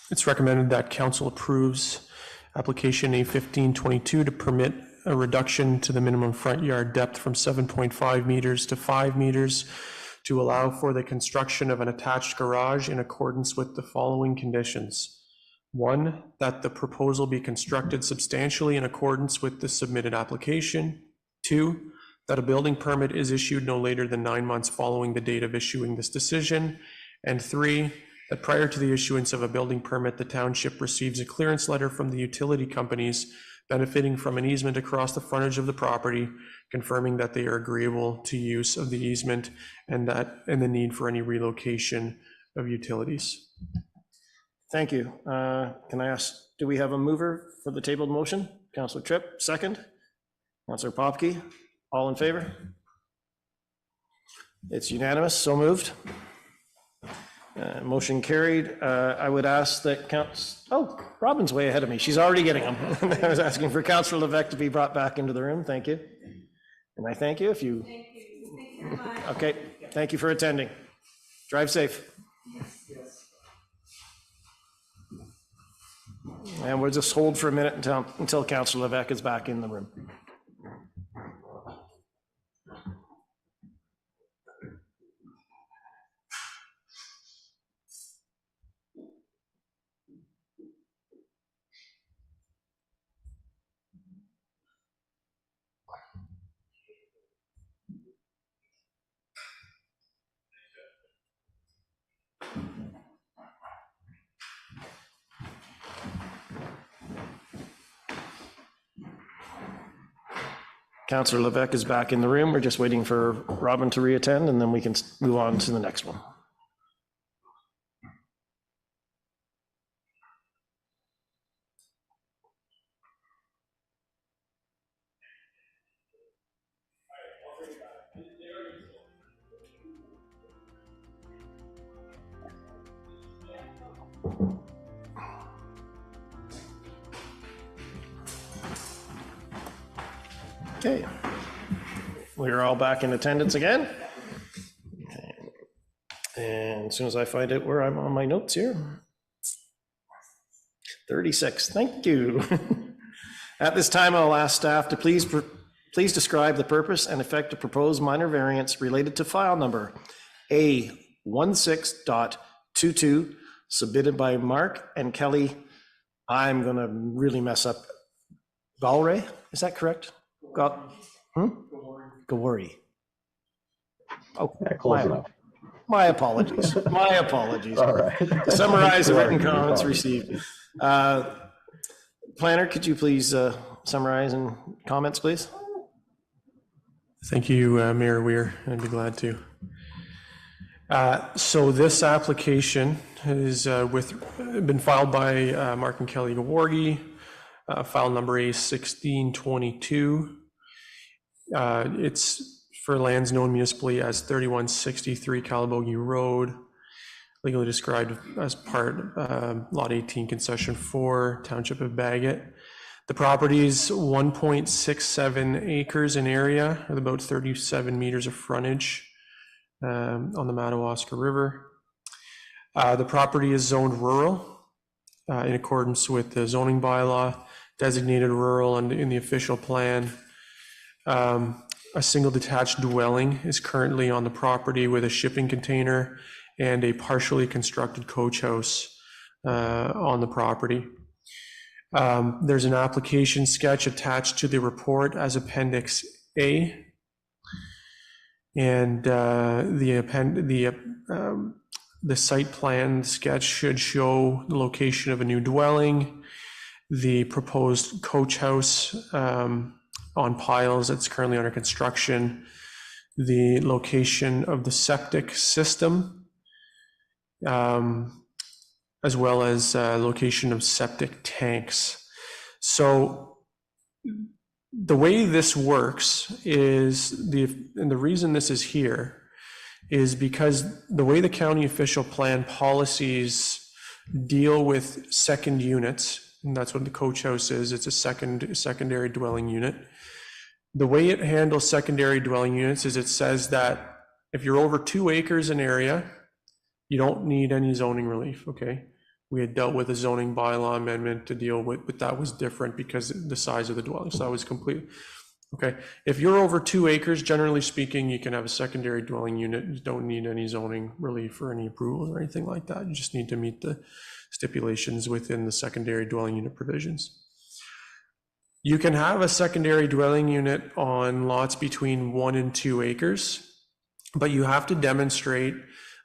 It's recommended that council approves application A1522 to permit a reduction to the minimum front yard depth from 7.5 meters to 5 meters to allow for the construction of an attached garage in accordance with the following conditions. 1, that the proposal be constructed substantially in accordance with the submitted application. 2, that a building permit is issued no later than 9 months following the date of issuing this decision. And 3, that prior to the issuance of a building permit, the township receives a clearance letter from the utility companies benefiting from an easement across the frontage of the property, confirming that they are agreeable to use of the easement and the need for any relocation of utilities. Thank you. Can I ask, do we have a mover for the tabled motion? Councillor Tripp, second. Councillor Popke, all in favor? It's unanimous, so moved. Motion carried. I would ask that Robin's way ahead of me. She's already getting them. I was asking for Councillor Levesque to be brought back into the room. Thank you. And I thank you if you. Thank you. Okay, thank you for attending. Drive safe. Yes. And we'll just hold for a minute until Councillor Levesque is back in the room. Councillor Levesque is back in the room. We're just waiting for Robin to reattend, and then we can move on to the next one. Okay, we're all back in attendance again. Okay. And as soon as I find out where I'm on my notes here. 36, thank you. At this time, I'll ask staff to please describe the purpose and effect of proposed minor variance related to file number A16.22, submitted by Mark and Kelly. I'm gonna really mess up. Galray, is that correct? Gawari. Okay, close enough. My apologies. My apologies. All right. Summarize the written comments received. Planner, could you please summarize and comments, please? Thank you, Mayor Weir. I'd be glad to. So this application is been filed by Mark and Kelly Calabogie, file number A1622. It's for lands known municipally as 3163 Calabogie Road, legally described as part Lot 18, Concession 4, Township of Bagot. The property is 1.67 acres in area with about 37 meters of frontage on the Madawaska River. The property is zoned rural in accordance with the zoning bylaw, designated rural and in the official plan. A single detached dwelling is currently on the property with a shipping container and a partially constructed coach house on the property. There's an application sketch attached to the report as Appendix A. And the site plan sketch should show the location of a new dwelling, the proposed coach house on piles that's currently under construction, the location of the septic system, as well as location of septic tanks. So the way this works is, and the reason this is here is because the way the county official plan policies deal with second units, and that's what the coach house is, it's a secondary dwelling unit. The way it handles secondary dwelling units is it says that if you're over 2 acres in area, you don't need any zoning relief, okay? We had dealt with a zoning bylaw amendment to deal with, but that was different because the size of the dwelling, so that was complete. Okay, if you're over 2 acres, generally speaking, you can have a secondary dwelling unit. You don't need any zoning relief or any approval or anything like that. You just need to meet the stipulations within the secondary dwelling unit provisions. You can have a secondary dwelling unit on lots between 1 and 2 acres, but you have to demonstrate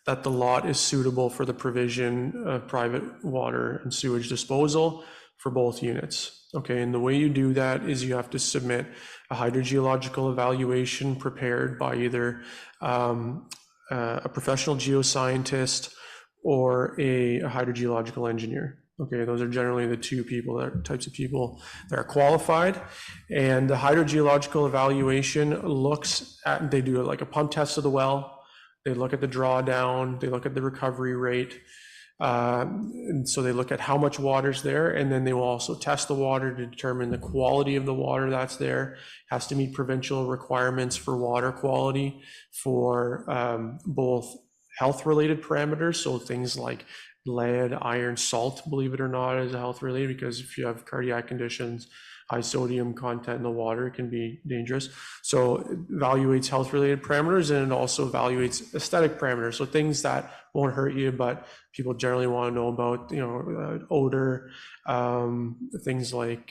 that the lot is suitable for the provision of private water and sewage disposal for both units. Okay, and the way you do that is you have to submit a hydrogeological evaluation prepared by either a professional geoscientist or a hydrogeological engineer. Okay, those are generally the types of people that are qualified. And the hydrogeological evaluation looks at, they do like a pump test of the well, they look at the drawdown, they look at the recovery rate. And so they look at how much water's there, and then they will also test the water to determine the quality of the water that's there. It has to meet provincial requirements for water quality for both health-related parameters, so things like lead, iron, salt, believe it or not, is health-related, because if you have cardiac conditions, high sodium content in the water, it can be dangerous. So it evaluates health-related parameters, and it also evaluates aesthetic parameters. So things that won't hurt you, but people generally want to know about, odor, things like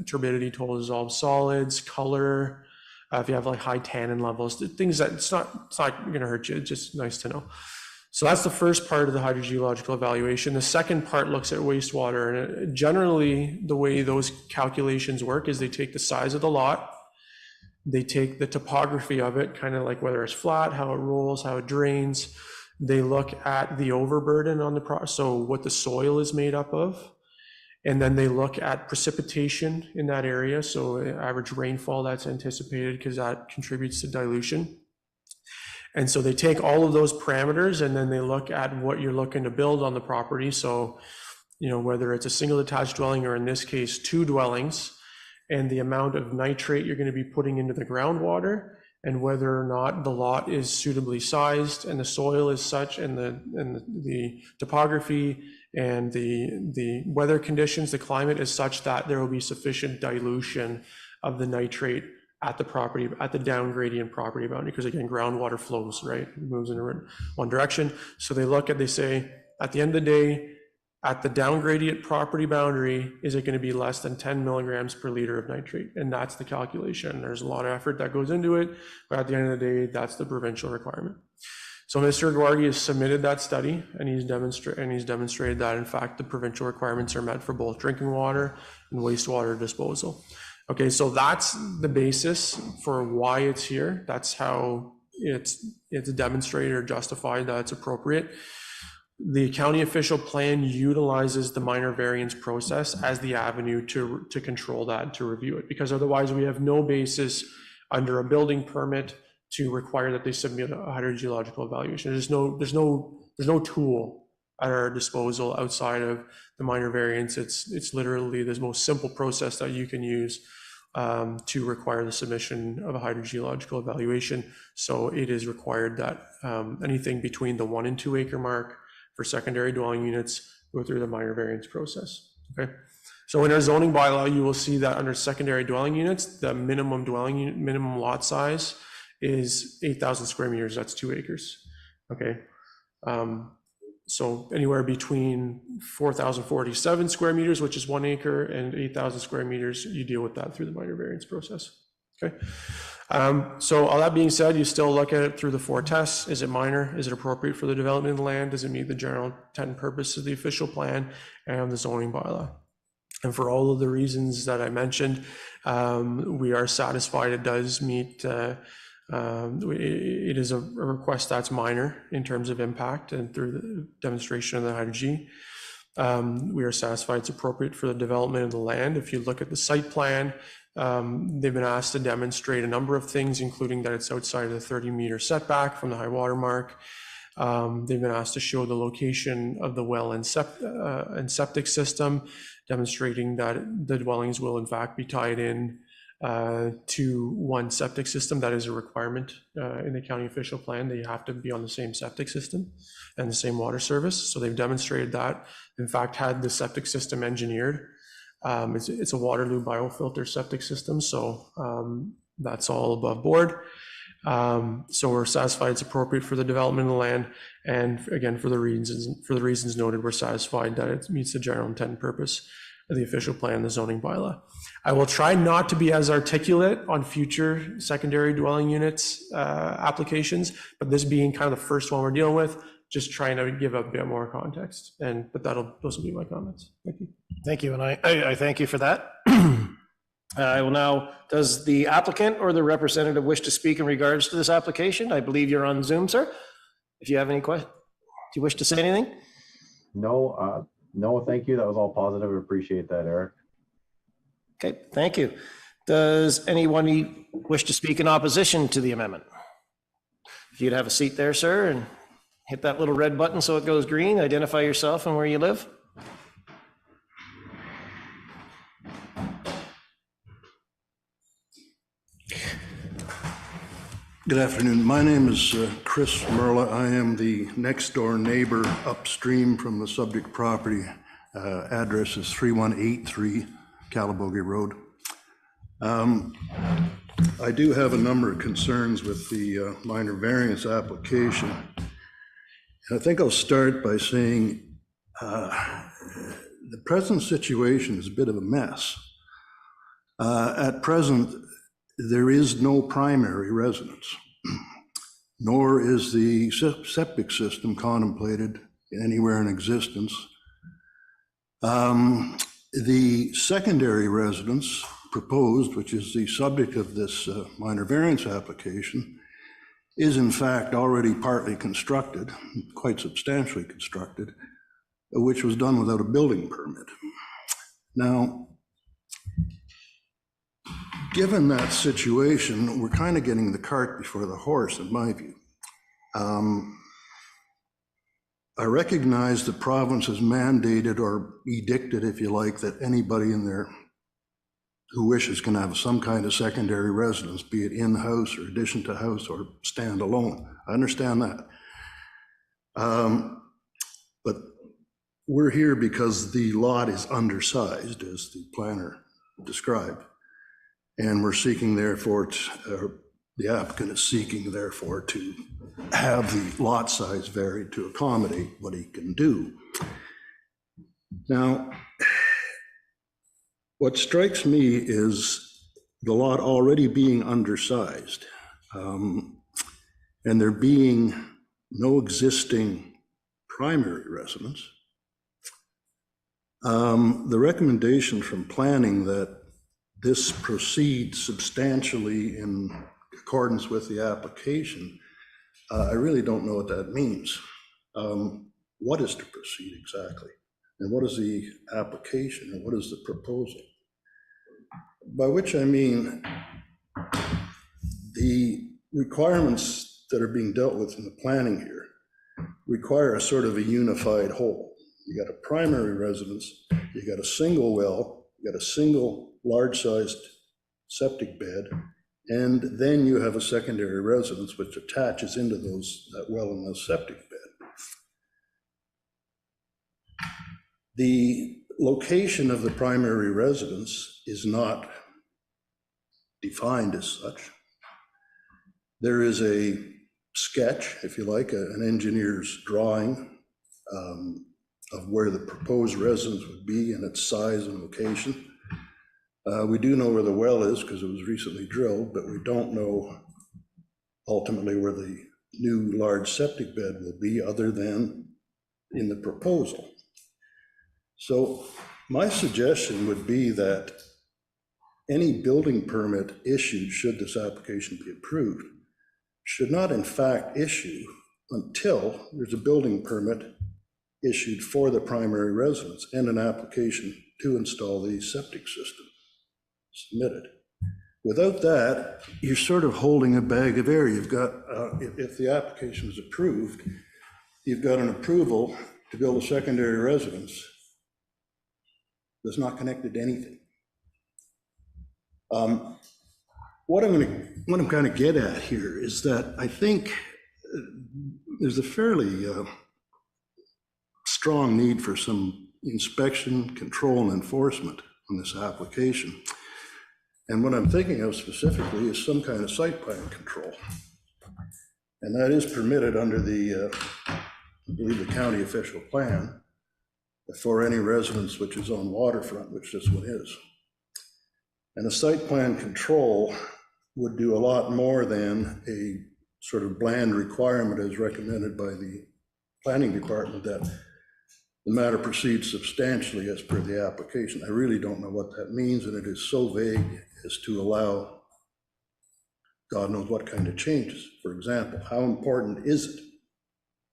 turbidity, total dissolved solids, color, if you have like high tannin levels, things that it's not going to hurt you. It's just nice to know. So that's the first part of the hydrogeological evaluation. The second part looks at wastewater, and generally the way those calculations work is they take the size of the lot, they take the topography of it, kind of like whether it's flat, how it rolls, how it drains. They look at the overburden on the so what the soil is made up of, and then they look at precipitation in that area, so average rainfall that's anticipated, because that contributes to dilution. And so they take all of those parameters, and then they look at what you're looking to build on the property. So, whether it's a single detached dwelling, or in this case, 2 dwellings, and the amount of nitrate you're going to be putting into the groundwater, and whether or not the lot is suitably sized, and the soil is such, and the topography and the weather conditions, the climate is such that there will be sufficient dilution of the nitrate at the property, at the down gradient property boundary, because again, groundwater flows, right? It moves in one direction. So they say, at the end of the day, at the down gradient property boundary, is it going to be less than 10 milligrams per liter of nitrate? And that's the calculation. There's a lot of effort that goes into it, but at the end of the day, that's the provincial requirement. So Mr. Guardi has submitted that study, and he's demonstrated that, in fact, the provincial requirements are met for both drinking water and wastewater disposal. Okay, so that's the basis for why it's here. That's how it's demonstrated or justified that it's appropriate. The county official plan utilizes the minor variance process as the avenue to control that, to review it, because otherwise we have no basis under a building permit to require that they submit a hydrogeological evaluation. There's no tool at our disposal outside of the minor variance. It's literally the most simple process that you can use to require the submission of a hydrogeological evaluation. So it is required that anything between the 1 and 2 acre mark for secondary dwelling units go through the minor variance process. Okay. So in our zoning bylaw, you will see that under secondary dwelling units, the minimum dwelling unit, minimum lot size is 8,000 square meters. That's 2 acres. Okay. So anywhere between 4,047 square meters, which is 1 acre, and 8,000 square meters, you deal with that through the minor variance process. Okay. So all that being said, you still look at it through the 4 tests. Is it minor? Is it appropriate for the development of the land? Does it meet the general intent and purpose of the official plan and the zoning bylaw? And for all of the reasons that I mentioned, we are satisfied it does meet, it is a request that's minor in terms of impact and through the demonstration of the hydrogen. We are satisfied it's appropriate for the development of the land. If you look at the site plan, they've been asked to demonstrate a number of things, including that it's outside of the 30-meter setback from the high water mark. They've been asked to show the location of the well and septic system, demonstrating that the dwellings will in fact be tied in to one septic system. That is a requirement in the county official plan. They have to be on the same septic system and the same water service. So they've demonstrated that. In fact, had the septic system engineered. It's a Waterloo biofilter septic system, so that's all above board. So we're satisfied it's appropriate for the development of the land, and again, for the reasons noted, we're satisfied that it meets the general intent and purpose of the official plan, the zoning bylaw. I will try not to be as articulate on future secondary dwelling units applications, but this being kind of the first one we're dealing with, just trying to give a bit more context. But those will be my comments. Thank you. Thank you, and I thank you for that. I will now, does the applicant or the representative wish to speak in regards to this application? I believe you're on Zoom, sir. If you have any questions, do you wish to say anything? No, no, thank you. That was all positive. I appreciate that, Eric. Okay, thank you. Does anyone wish to speak in opposition to the amendment? If you'd have a seat there, sir, and hit that little red button so it goes green, identify yourself and where you live. Good afternoon. My name is Chris Merla. I am the next door neighbor upstream from the subject property. Address is 3183 Calabogie Road. I do have a number of concerns with the minor variance application. And I think I'll start by saying the present situation is a bit of a mess. At present, there is no primary residence, nor is the septic system contemplated anywhere in existence. The secondary residence proposed, which is the subject of this minor variance application, is in fact already partly constructed, quite substantially constructed, which was done without a building permit. Now, given that situation, we're kind of getting the cart before the horse, in my view. I recognize the province has mandated or edicted, if you like, that anybody in there who wishes can have some kind of secondary residence, be it in-house or addition to house or standalone. I understand that. But we're here because the lot is undersized, as the planner described. And we're seeking, therefore, the applicant is seeking, therefore, to have the lot size varied to accommodate what he can do. Now, what strikes me is the lot already being undersized, and there being no existing primary residence. The recommendation from planning that this proceeds substantially in accordance with the application, I really don't know what that means. What is to proceed exactly? And what is the application and what is the proposal? By which I mean the requirements that are being dealt with in the planning here require a sort of a unified whole. You got a primary residence, you got a single well, you got a single large-sized septic bed, and then you have a secondary residence which attaches into that well and the septic bed. The location of the primary residence is not defined as such. There is a sketch, if you like, an engineer's drawing of where the proposed residence would be and its size and location. We do know where the well is because it was recently drilled, but we don't know ultimately where the new large septic bed will be other than in the proposal. So my suggestion would be that any building permit issued, should this application be approved, should not in fact issue until there's a building permit issued for the primary residence and an application to install the septic system submitted. Without that, you're sort of holding a bag of air. You've got, if the application is approved, you've got an approval to build a secondary residence that's not connected to anything. What I'm kind of get at here is that I think there's a fairly strong need for some inspection, control, and enforcement on this application. And what I'm thinking of specifically is some kind of site plan control. And that is permitted under the, I believe, the county official plan for any residence which is on waterfront, which this one is. And a site plan control would do a lot more than a sort of bland requirement as recommended by the planning department that the matter proceeds substantially as per the application. I really don't know what that means, and it is so vague as to allow God knows what kind of changes. For example, how important is it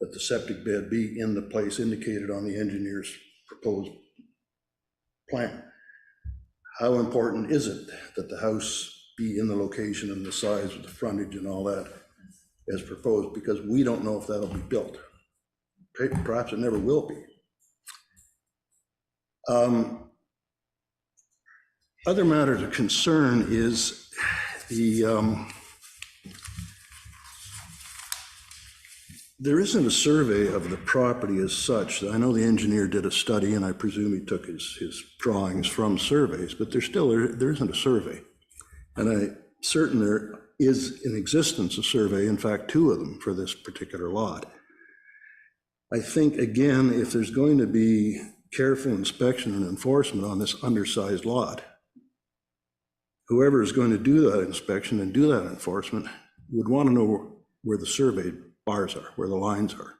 that the septic bed be in the place indicated on the engineer's proposed plan? How important is it that the house be in the location and the size of the frontage and all that as proposed? Because we don't know if that'll be built. Perhaps it never will be. Other matters of concern is the there isn't a survey of the property as such. I know the engineer did a study, and I presume he took his drawings from surveys, but there isn't a survey. And I'm certain there is in existence a survey, in fact, 2 of them for this particular lot. I think, again, if there's going to be careful inspection and enforcement on this undersized lot, whoever is going to do that inspection and do that enforcement would want to know where the survey bars are, where the lines are.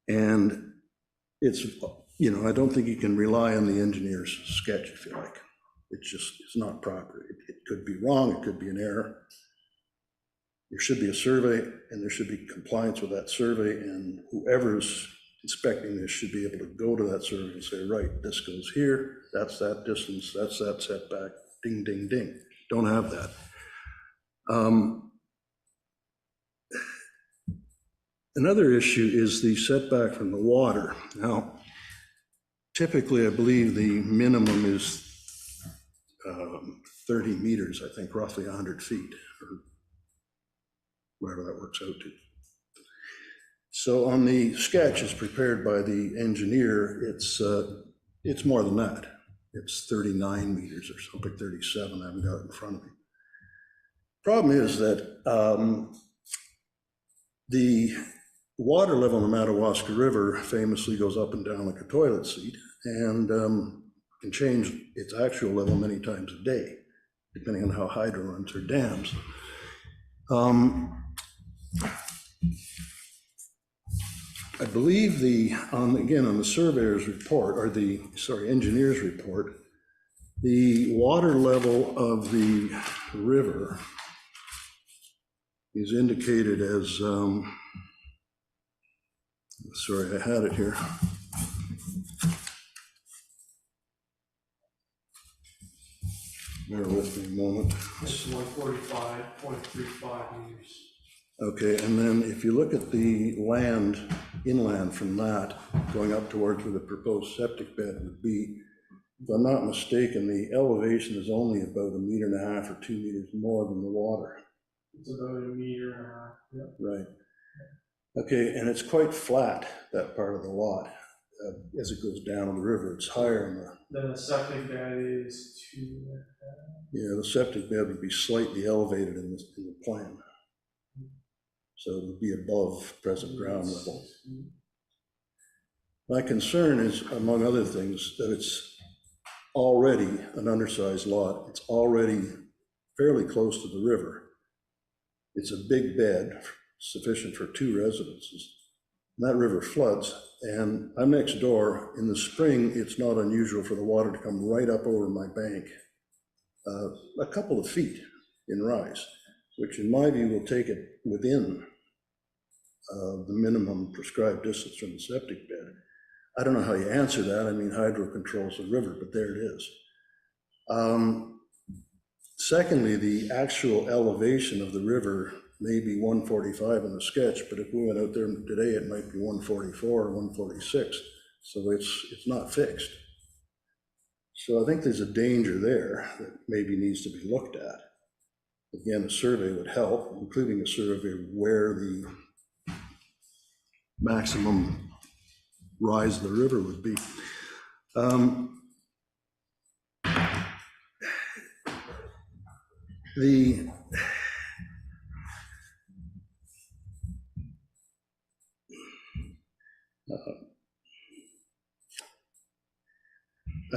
And it's, you know, I don't think you can rely on the engineer's sketch, if you like. It's not proper. It could be wrong, it could be an error. There should be a survey, and there should be compliance with that survey, and whoever's inspecting this should be able to go to that survey and say, right, this goes here, that's that distance, that's that setback, ding, ding, ding. Don't have that. Another issue is the setback from the water. Now, typically, I believe the minimum is 30 meters, I think, roughly 100 feet, or whatever that works out to. So on the sketch as prepared by the engineer, it's more than that. It's 39 meters or something, 37, I haven't got it in front of me. Problem is that the water level in the Madawaska River famously goes up and down like a toilet seat, and can change its actual level many times a day, depending on how hydro runs or dams. I believe again, on the surveyor's report, or the, engineer's report, the water level of the river is indicated as, I had it here. Bear with me a moment. It's 145.35 meters. Okay, and then if you look at the land inland from that, going up towards where the proposed septic bed would be, if I'm not mistaken, the elevation is only about 1.5 meters or 2 meters more than the water. It's about 1.5 meters. Yep. Right. Okay, and it's quite flat, that part of the lot. As it goes down the river, it's higher in the... Then the septic bed is 2. Yeah, the septic bed would be slightly elevated in the plan. So it would be above present ground level. My concern is, among other things, that it's already an undersized lot. It's already fairly close to the river. It's a big bed, sufficient for 2 residences. And that river floods, and I'm next door. In the spring, it's not unusual for the water to come right up over my bank, a couple of feet in rise, which in my view will take it within the minimum prescribed distance from the septic bed. I don't know how you answer that. I mean, hydro controls the river, but there it is. Secondly, the actual elevation of the river may be 145 in the sketch, but if we went out there today, it might be 144 or 146. So it's not fixed. So I think there's a danger there that maybe needs to be looked at. Again, a survey would help, including a survey of where the maximum rise of the river would be.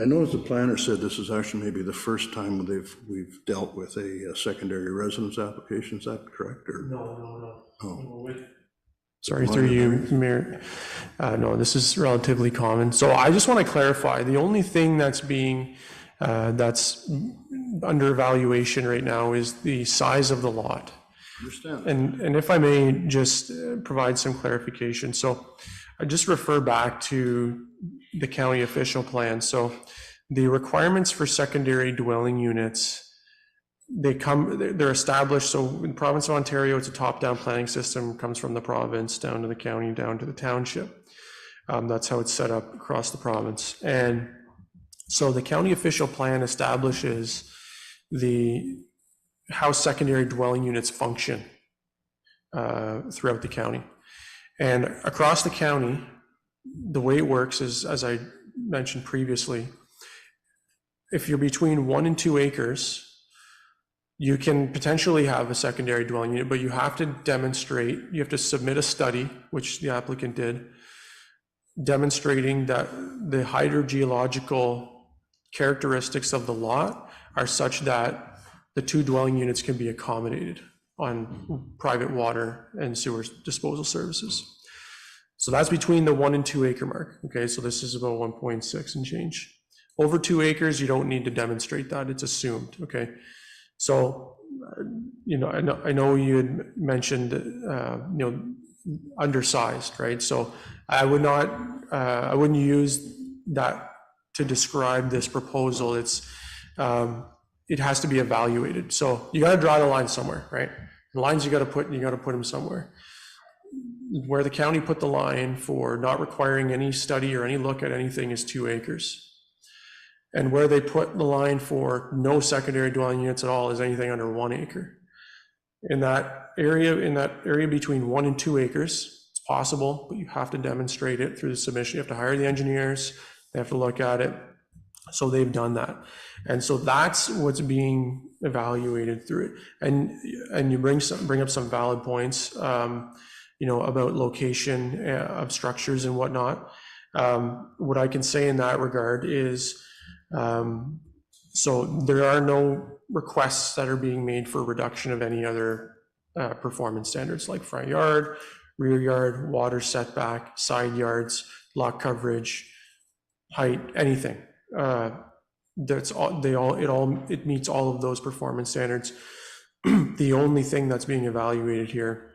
I noticed the planner said this is actually maybe the first time we've dealt with a secondary residence application. Is that correct? Or? No. Oh. Sorry, through you, Mayor. No, this is relatively common. So I just want to clarify, the only thing that's being, that's under evaluation right now is the size of the lot. Understand. And if I may just provide some clarification. So I just refer back to the county official plan. So the requirements for secondary dwelling units, they're established. So in the province of Ontario, it's a top-down planning system, comes from the province down to the county, down to the township. That's how it's set up across the province. And so the county official plan establishes how secondary dwelling units function throughout the county. And across the county, the way it works is, as I mentioned previously, if you're between 1 and 2 acres, you can potentially have a secondary dwelling unit, but you have to demonstrate, you have to submit a study, which the applicant did, demonstrating that the hydrogeological characteristics of the lot are such that the 2 dwelling units can be accommodated on private water and sewer disposal services. So that's between the 1 and 2 acre mark. Okay, so this is about 1.6 and change. Over 2 acres, you don't need to demonstrate that, it's assumed, okay? So, I know you had mentioned, undersized, right? So I wouldn't use that to describe this proposal. It has to be evaluated. So you got to draw the line somewhere, right? The lines you got to put them somewhere. Where the county put the line for not requiring any study or any look at anything is 2 acres. And where they put the line for no secondary dwelling units at all is anything under 1 acre. In that area between 1 and 2 acres, it's possible, but you have to demonstrate it through the submission. You have to hire the engineers, they have to look at it. So they've done that. And so that's what's being evaluated through it. And you bring up some valid points, about location of structures and whatnot. What I can say in that regard is, so there are no requests that are being made for reduction of any other performance standards like front yard, rear yard, water setback, side yards, lot coverage, height, anything. It meets all of those performance standards. The only thing that's being evaluated here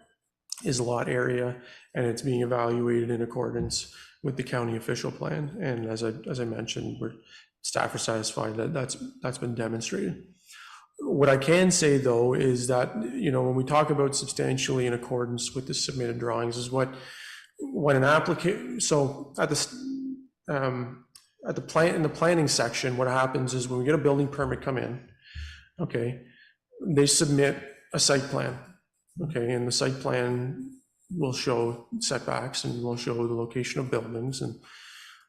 is lot area, and it's being evaluated in accordance with the county official plan. And as I mentioned, staff are satisfied that that's been demonstrated. What I can say though is that, when we talk about substantially in accordance with the submitted drawings is when an applicant, so in the planning section, what happens is when we get a building permit come in, okay, they submit a site plan, okay, and the site plan will show setbacks and will show the location of buildings, and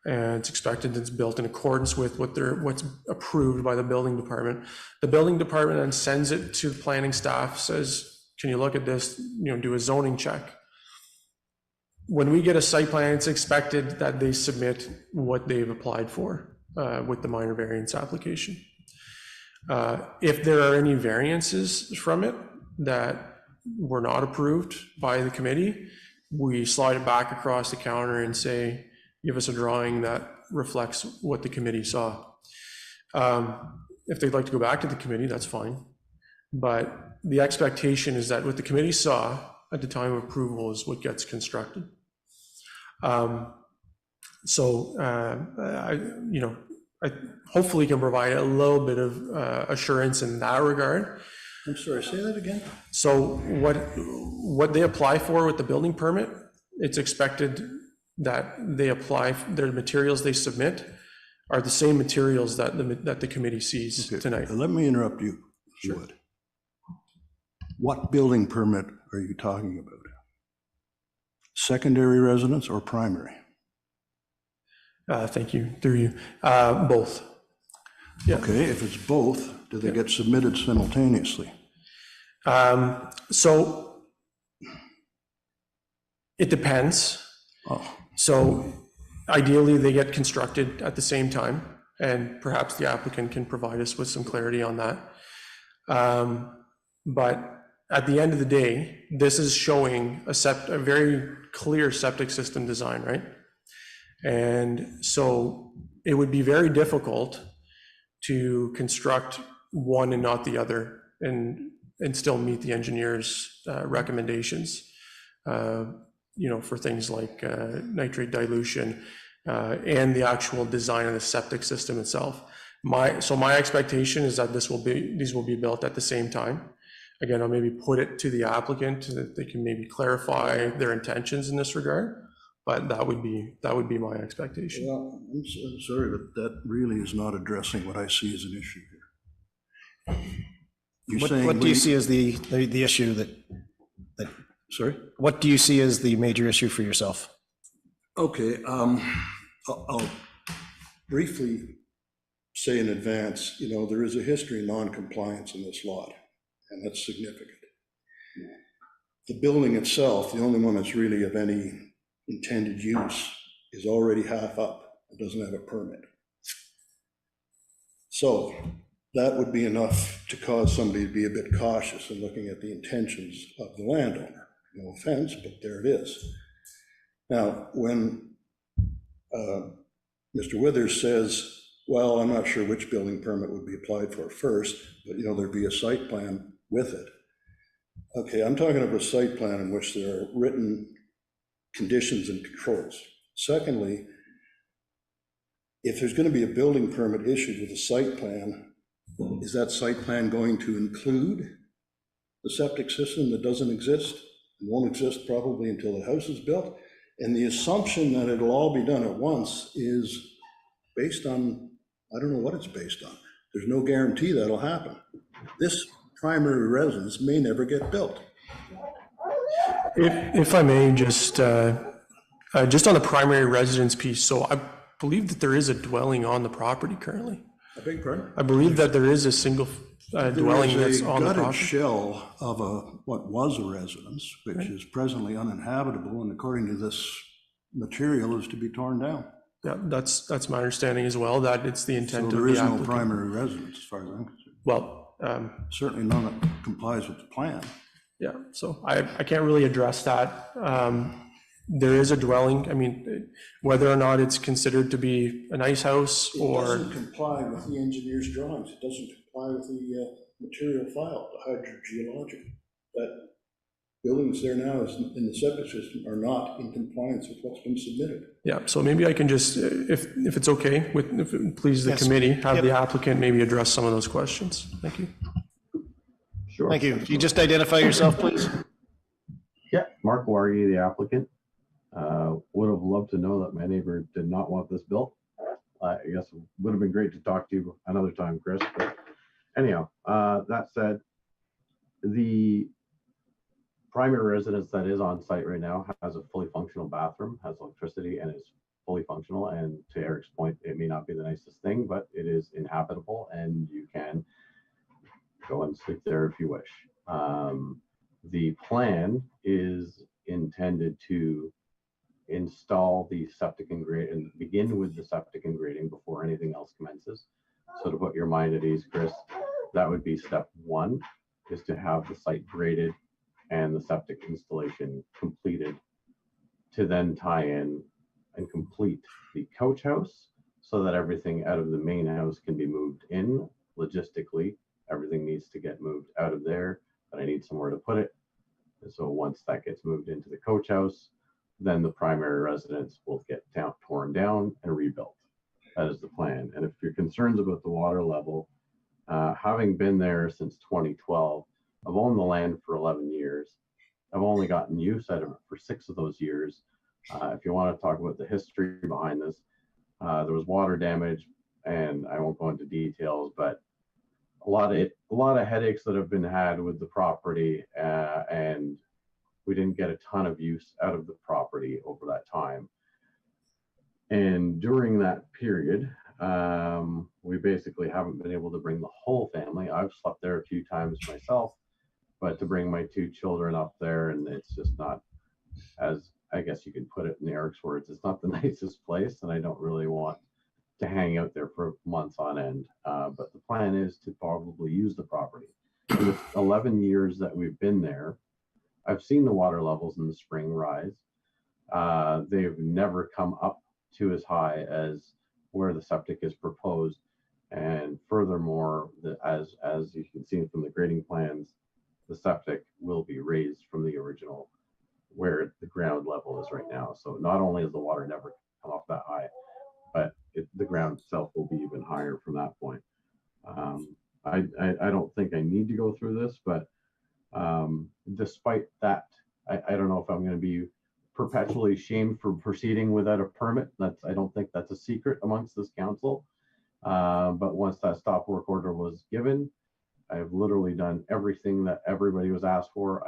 it's expected that it's built in accordance with what's approved by the building department. The building department then sends it to the planning staff, says, can you look at this, do a zoning check. when we get a site plan, it's expected that they submit what they've applied for with the minor variance application. If there are any variances from it that were not approved by the committee, we slide it back across the counter and say, give us a drawing that reflects what the committee saw. If they'd like to go back to the committee, that's fine. But the expectation is that what the committee saw at the time of approval is what gets constructed. I hopefully can provide a little bit of assurance in that regard. I'm sorry, say that again? So what they apply for with the building permit, it's expected that they apply, their materials they submit are the same materials that the committee sees tonight. Let me interrupt you, if you would. What building permit are you talking about? Secondary residence or primary? Thank you, through you. Both. Yeah. Okay, if it's both, do they get submitted simultaneously? So it depends. Oh. So ideally, they get constructed at the same time, and perhaps the applicant can provide us with some clarity on that. But at the end of the day, this is showing a very clear septic system design, right? And so it would be very difficult to construct one and not the other and still meet the engineer's recommendations, for things like nitrate dilution and the actual design of the septic system itself. So my expectation is that these will be built at the same time. Again, I'll maybe put it to the applicant so that they can maybe clarify their intentions in this regard, but that would be my expectation. Well, I'm sorry, but that really is not addressing what I see as an issue here. What do you see as the issue that, sorry? What do you see as the major issue for yourself? Okay, I'll briefly say in advance, there is a history of non-compliance in this lot, and that's significant. The building itself, the only one that's really of any intended use, is already half up. It doesn't have a permit. So that would be enough to cause somebody to be a bit cautious in looking at the intentions of the landowner. No offense, but there it is. Now, when Mr. Withers says, well, I'm not sure which building permit would be applied for first, but there'd be a site plan with it. Okay, I'm talking about a site plan in which there are written conditions and controls. Secondly, if there's going to be a building permit issued with a site plan, is that site plan going to include the septic system that doesn't exist? It won't exist probably until the house is built. And the assumption that it'll all be done at once is based on, I don't know what it's based on. There's no guarantee that'll happen. This primary residence may never get built. If I may, just on the primary residence piece, so I believe that there is a dwelling on the property currently. I beg your pardon? I believe that there is a single dwelling that's on the property. There is a gutted property. shell of what was a residence, which is presently uninhabitable, and according to this material is to be torn down. Yeah, that's my understanding as well, that it's the intent of the So there is no applicant. primary residence as far as I'm concerned. Well, certainly none that complies with the plan. yeah, so I can't really address that. There is a dwelling, I mean, whether or not it's considered to be a nice house It or. doesn't comply with the engineer's drawings. It doesn't comply with the material file, the hydrogeologic. That buildings there now in the septic system are not in compliance with what's been submitted. Yeah, so maybe I can just, if it's okay, if it pleases the Yes. committee, have the applicant maybe address some of those questions. Thank you. Sure. Thank you. Can you just identify yourself, please? Yeah, Mark Wargy, the applicant. Would have loved to know that my neighbor did not want this built. I guess it would have been great to talk to you another time, Chris. But anyhow, that said, the primary residence that is on site right now has a fully functional bathroom, has electricity, and is fully functional. And to Eric's point, it may not be the nicest thing, but it is inhabitable and you can go and sleep there if you wish. The plan is intended to install the septic and grade and begin with the septic and grading before anything else commences. So to put your mind at ease, Chris, that would be step one, is to have the site graded and the septic installation completed, to then tie in and complete the coach house so that everything out of the main house can be moved in. Logistically, everything needs to get moved out of there, but I need somewhere to put it. And so once that gets moved into the coach house, then the primary residence will get torn down and rebuilt. That is the plan. And if you're concerned about the water level, having been there since 2012, I've owned the land for 11 years. I've only gotten use out of it for 6 of those years. If you want to talk about the history behind this, there was water damage, and I won't go into details, but a lot of headaches that have been had with the property, and we didn't get a ton of use out of the property over that time. And during that period, we basically haven't been able to bring the whole family. I've slept there a few times myself, but to bring my 2 children up there, and it's just not, as I guess you could put it in Eric's words, it's not the nicest place, and I don't really want to hang out there for months on end. But the plan is to probably use the property. In the 11 years that we've been there, I've seen the water levels in the spring rise. They've never come up to as high as where the septic is proposed. And furthermore, as you can see from the grading plans, the septic will be raised from the original where the ground level is right now. So not only has the water never come up that high, but the ground itself will be even higher from that point. I don't think I need to go through this, but despite that, I don't know if I'm going to be perpetually shamed for proceeding without a permit. I don't think that's a secret amongst this council. But once that stop work order was given, I've literally done everything that everybody was asked for.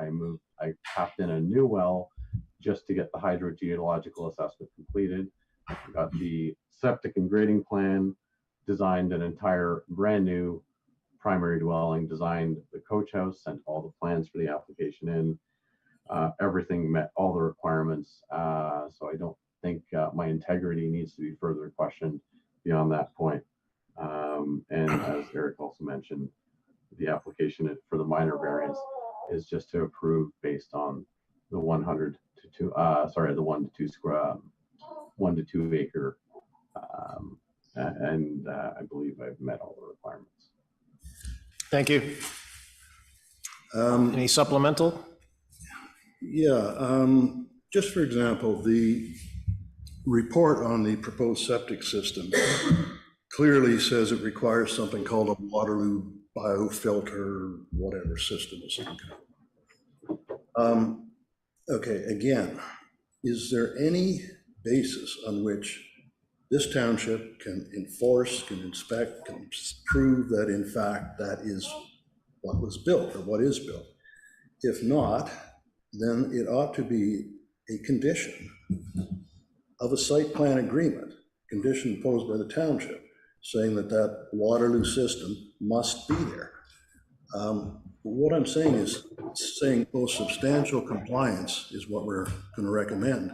I tapped in a new well just to get the hydrogeological assessment completed. Got the septic and grading plan, designed an entire brand new primary dwelling, designed the coach house, sent all the plans for the application in. Everything met all the requirements. So I don't think my integrity needs to be further questioned beyond that point. And as Eric also mentioned, the application for the minor variance is just to approve based on the 1 to 2 acre. And I believe I've met all the requirements. Thank you. Any supplemental? Yeah, just for example, the report on the proposed septic system clearly says it requires something called a Waterloo biofilter, whatever system is some kind. Okay, again, is there any basis on which this township can enforce, can inspect, can prove that in fact that is what was built or what is built? If not, then it ought to be a condition of a site plan agreement, condition imposed by the township, saying that that Waterloo system must be there. What I'm saying is most substantial compliance is what we're going to recommend.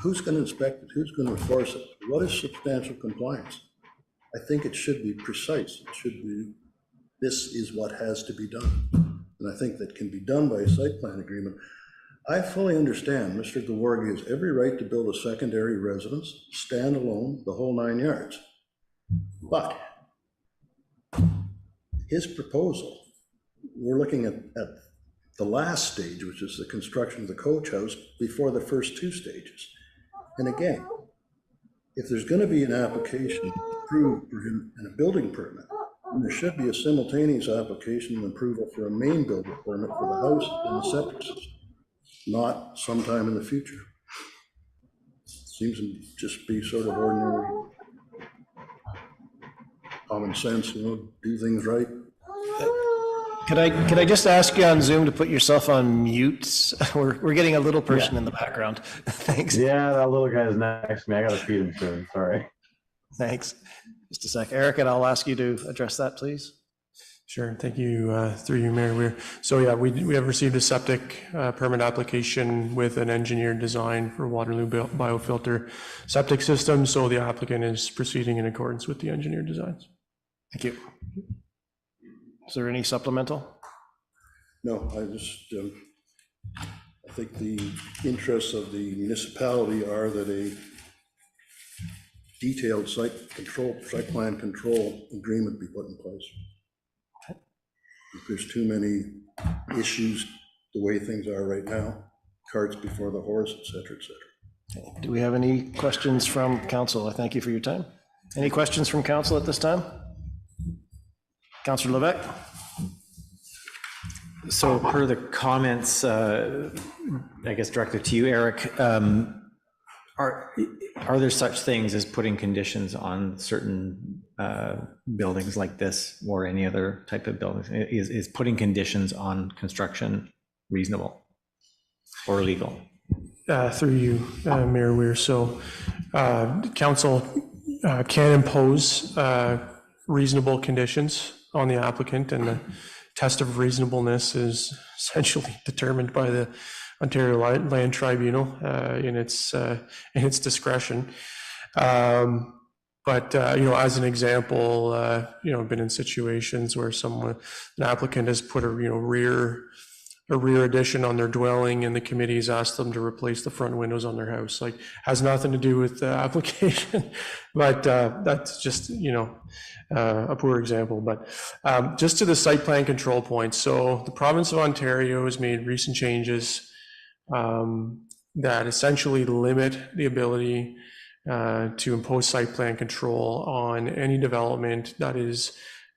Who's going to inspect it? Who's going to enforce it? What is substantial compliance? I think it should be precise. It should be, this is what has to be done. And I think that can be done by a site plan agreement. I fully understand Mr. Calabogie has every right to build a secondary residence, standalone, the whole 9 yards. But his proposal, we're looking at the last stage, which is the construction of the coach house before the first 2 stages. And again, if there's going to be an application approved for him and a building permit, and there should be a simultaneous application and approval for a main building permit for the house and the septic system, not sometime in the future. Seems to just be sort of ordinary common sense, do things right. Could I just ask you on Zoom to put yourself on mute? We're getting a little person in the background. Thanks. Yeah, that little guy's next to me. I gotta feed him soon, sorry. Thanks. Just a sec. Eric, and I'll ask you to address that, please. Sure, thank you, through you, Mayor Weir. So yeah, we have received a septic permit application with an engineered design for Waterloo biofilter septic system. So the applicant is proceeding in accordance with the engineered designs. Thank you. Is there any supplemental? No, I think the interests of the municipality are that a detailed site plan control agreement be put in place. If there's too many issues the way things are right now, carts before the horse, et cetera, et cetera. Okay. Do we have any questions from council? I thank you for your time. Any questions from council at this time? Councillor Levesque? So per the comments, I guess directed to you, Eric, are there such things as putting conditions on certain buildings like this or any other type of buildings? Is putting conditions on construction reasonable or illegal? Through you, Mayor Weir. So council can impose reasonable conditions on the applicant, and the test of reasonableness is essentially determined by the Ontario Land Tribunal in its discretion. But as an example, I've been in situations where an applicant has put a rear addition on their dwelling, and the committee's asked them to replace the front windows on their house. Like, has nothing to do with the application, but that's just a poor example. But just to the site plan control point, so the province of Ontario has made recent changes that essentially limit the ability to impose site plan control on any development that is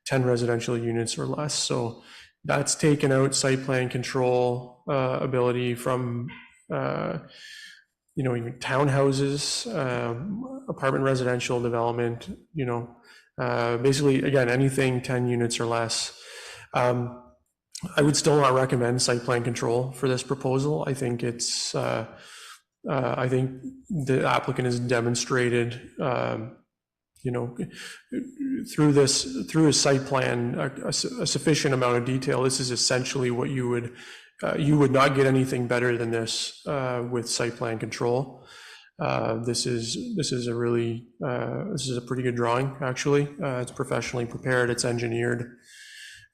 10 residential units or less. So that's taken out site plan control ability from even townhouses, apartment residential development, basically, again, anything 10 units or less. I would still not recommend site plan control for this proposal. I think I think the applicant has demonstrated, through a site plan, a sufficient amount of detail. This is essentially what you would not get anything better than this with site plan control. This is a pretty good drawing, actually. It's professionally prepared, it's engineered.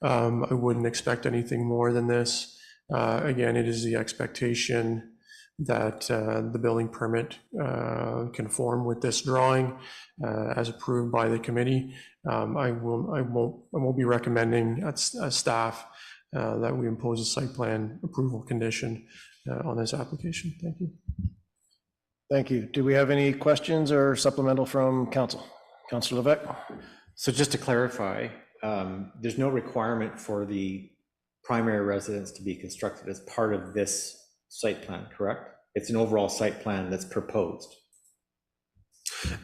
I wouldn't expect anything more than this. Again, it is the expectation that the building permit conform with this drawing as approved by the committee. I won't be recommending as staff that we impose a site plan approval condition on this application. Thank you. Thank you. Do we have any questions or supplemental from council? Councillor Levesque? So just to clarify, there's no requirement for the primary residence to be constructed as part of this site plan, correct? It's an overall site plan that's proposed.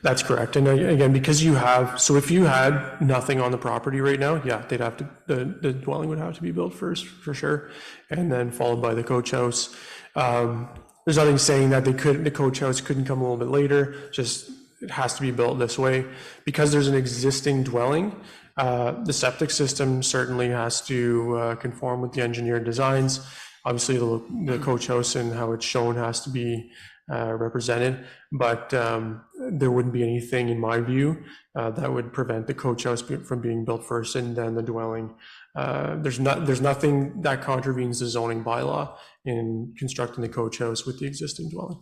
That's correct. And again, because if you had nothing on the property right now, yeah, the dwelling would have to be built first, for sure, and then followed by the coach house. There's nothing saying that the coach house couldn't come a little bit later, just it has to be built this way. Because there's an existing dwelling, the septic system certainly has to conform with the engineered designs. Obviously, the coach house and how it's shown has to be represented, but there wouldn't be anything, in my view, that would prevent the coach house from being built first and then the dwelling. There's nothing that contravenes the zoning bylaw in constructing the coach house with the existing dwelling.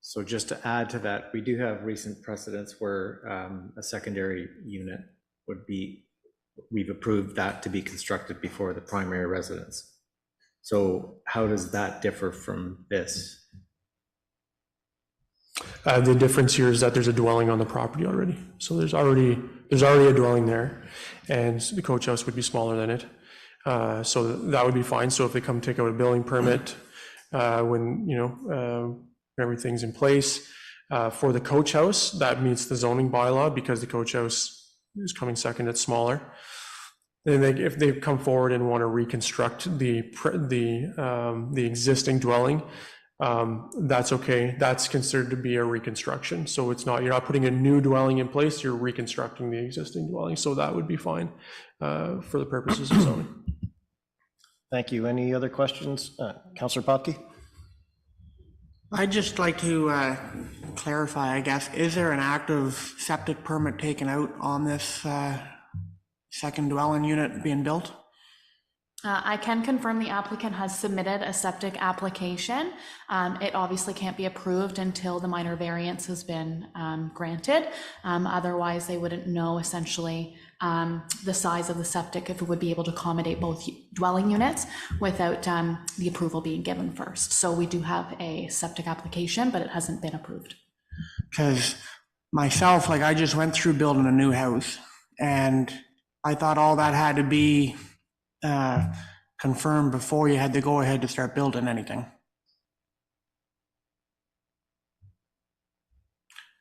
So just to add to that, we do have recent precedents where a secondary unit we've approved that to be constructed before the primary residence. So how does that differ from this? The difference here is that there's a dwelling on the property already. So there's already a dwelling there, and the coach house would be smaller than it. So that would be fine. So if they come take out a building permit when everything's in place for the coach house, that meets the zoning bylaw because the coach house is coming second. It's smaller. And if they come forward and want to reconstruct the existing dwelling, that's okay. That's considered to be a reconstruction. So it's not, you're not putting a new dwelling in place, you're reconstructing the existing dwelling. So that would be fine for the purposes of zoning. Thank you. Any other questions? Councillor Popke? I'd just like to clarify, I guess, is there an active septic permit taken out on this second dwelling unit being built? I can confirm the applicant has submitted a septic application. It obviously can't be approved until the minor variance has been granted. Otherwise, they wouldn't know essentially the size of the septic, if it would be able to accommodate both dwelling units without the approval being given first. So we do have a septic application, but it hasn't been approved. Because myself, like I just went through building a new house and I thought all that had to be confirmed before you had to go ahead to start building anything.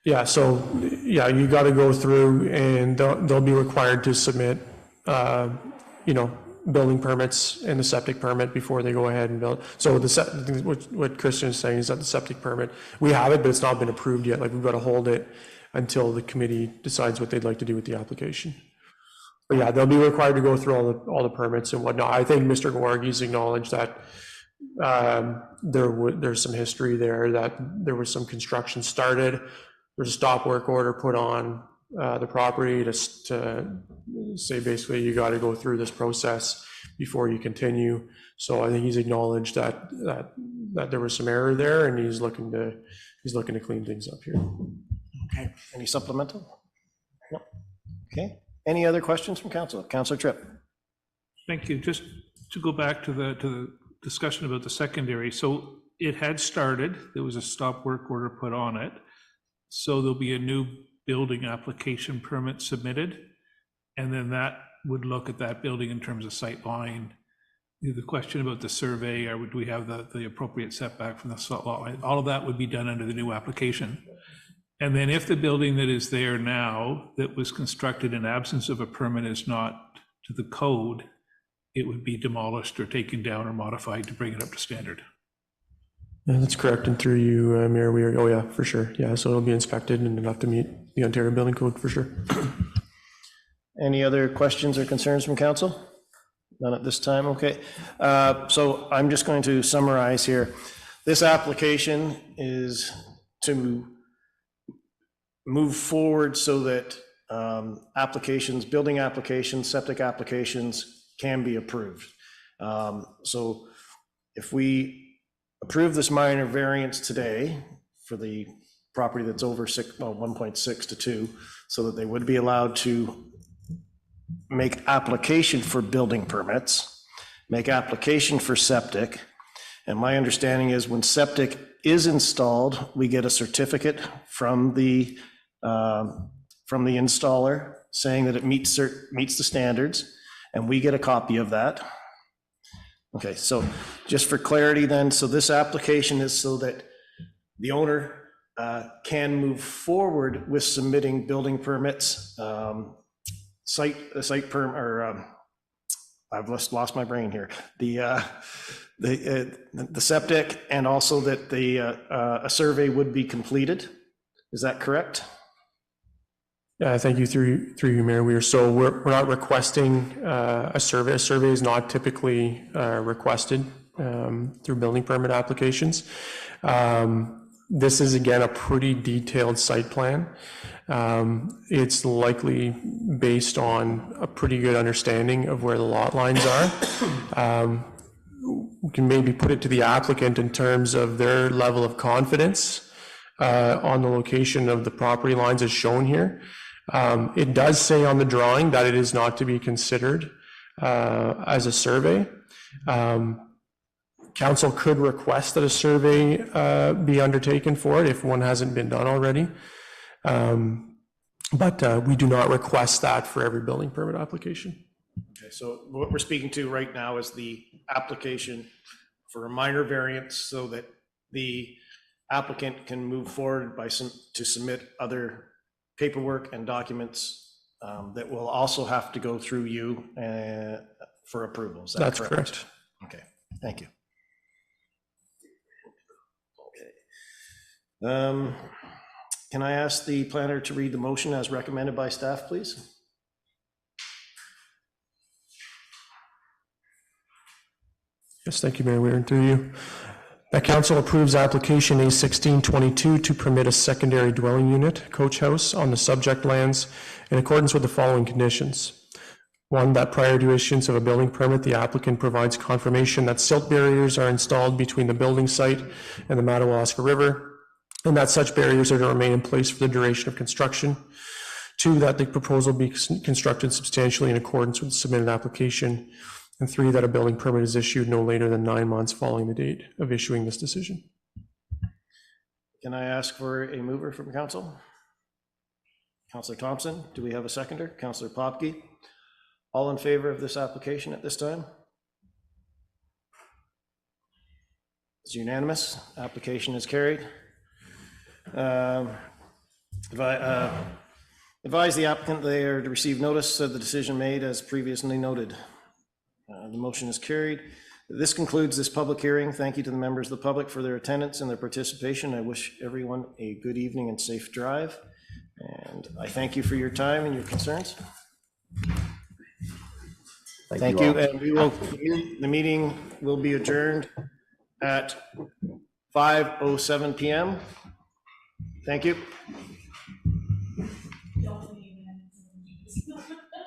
Yeah, so, yeah, you got to go through and they'll be required to submit, building permits and the septic permit before they go ahead and build. So what Christian is saying is that the septic permit, we have it, but it's not been approved yet. Like, we've got to hold it until the committee decides what they'd like to do with the application. But yeah, they'll be required to go through all the permits and whatnot. I think Mr. Gorgie's acknowledged that there's some history there, that there was some construction started. There's a stop work order put on the property to say basically you got to go through this process before you continue. So I think he's acknowledged that there was some error there, and he's looking to clean things up here. Okay. Any supplemental? No. Okay. Any other questions from council? Councillor Tripp. Thank you. Just to go back to the discussion about the secondary. So it had started, there was a stop work order put on it. So there'll be a new building application permit submitted. And then that would look at that building in terms of sight line. The question about the survey, or do we have the appropriate setback from the lot line? All of that would be done under the new application. And then if the building that is there now that was constructed in absence of a permit is not to the code, it would be demolished or taken down or modified to bring it up to standard. Yeah, that's correct. And through you, Mayor, oh yeah, for sure. Yeah, so it'll be inspected and it'll have to meet the Ontario Building Code for sure. Any other questions or concerns from council? None at this time, okay. So I'm just going to summarize here. This application is to move forward so that building applications, septic applications can be approved. So if we approve this minor variance today for the property that's over 1.6 to 2, so that they would be allowed to make application for building permits, make application for septic. And my understanding is when septic is installed, we get a certificate from the installer saying that it meets the standards, and we get a copy of that. Okay, so just for clarity then, so this application is so that the owner can move forward with submitting building permits, site perm, or I've lost my brain here. The septic, and also that a survey would be completed. Is that correct? Thank you through you, Mayor Weir. So we're not requesting a survey. A survey is not typically requested through building permit applications. This is, again, a pretty detailed site plan. It's likely based on a pretty good understanding of where the lot lines are. We can maybe put it to the applicant in terms of their level of confidence on the location of the property lines as shown here. It does say on the drawing that it is not to be considered as a survey. Council could request that a survey be undertaken for it if one hasn't been done already. But we do not request that for every building permit application. Okay, so what we're speaking to right now is the application for a minor variance so that the applicant can move forward to submit other paperwork and documents that will also have to go through you for approval. Is that That's correct? correct. Okay, thank you. Can I ask the planner to read the motion as recommended by staff, please? Yes, thank you, Mayor Weir, and through you. That council approves application A1622 to permit a secondary dwelling unit, coach house, on the subject lands in accordance with the following conditions. One, that prior to issuance of a building permit, the applicant provides confirmation that silt barriers are installed between the building site and the Madawaska River, and that such barriers are to remain in place for the duration of construction. Two, that the proposal be constructed substantially in accordance with the submitted application. And three, that a building permit is issued no later than 9 months following the date of issuing this decision. Can I ask for a mover from council? Councillor Thompson, do we have a seconder? Councillor Popke? All in favor of this application at this time? It's unanimous. Application is carried. Advise the applicant they are to receive notice of the decision made as previously noted. The motion is carried. This concludes this public hearing. Thank you to the members of the public for their attendance and their participation. I wish everyone a good evening and safe drive. And I thank you for your time and your concerns. Thank you. And the meeting will be adjourned at 5:07 p.m. Thank you.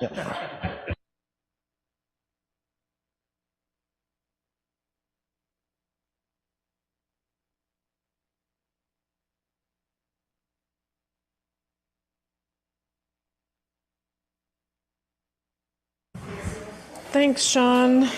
Yeah. Thanks, Sean.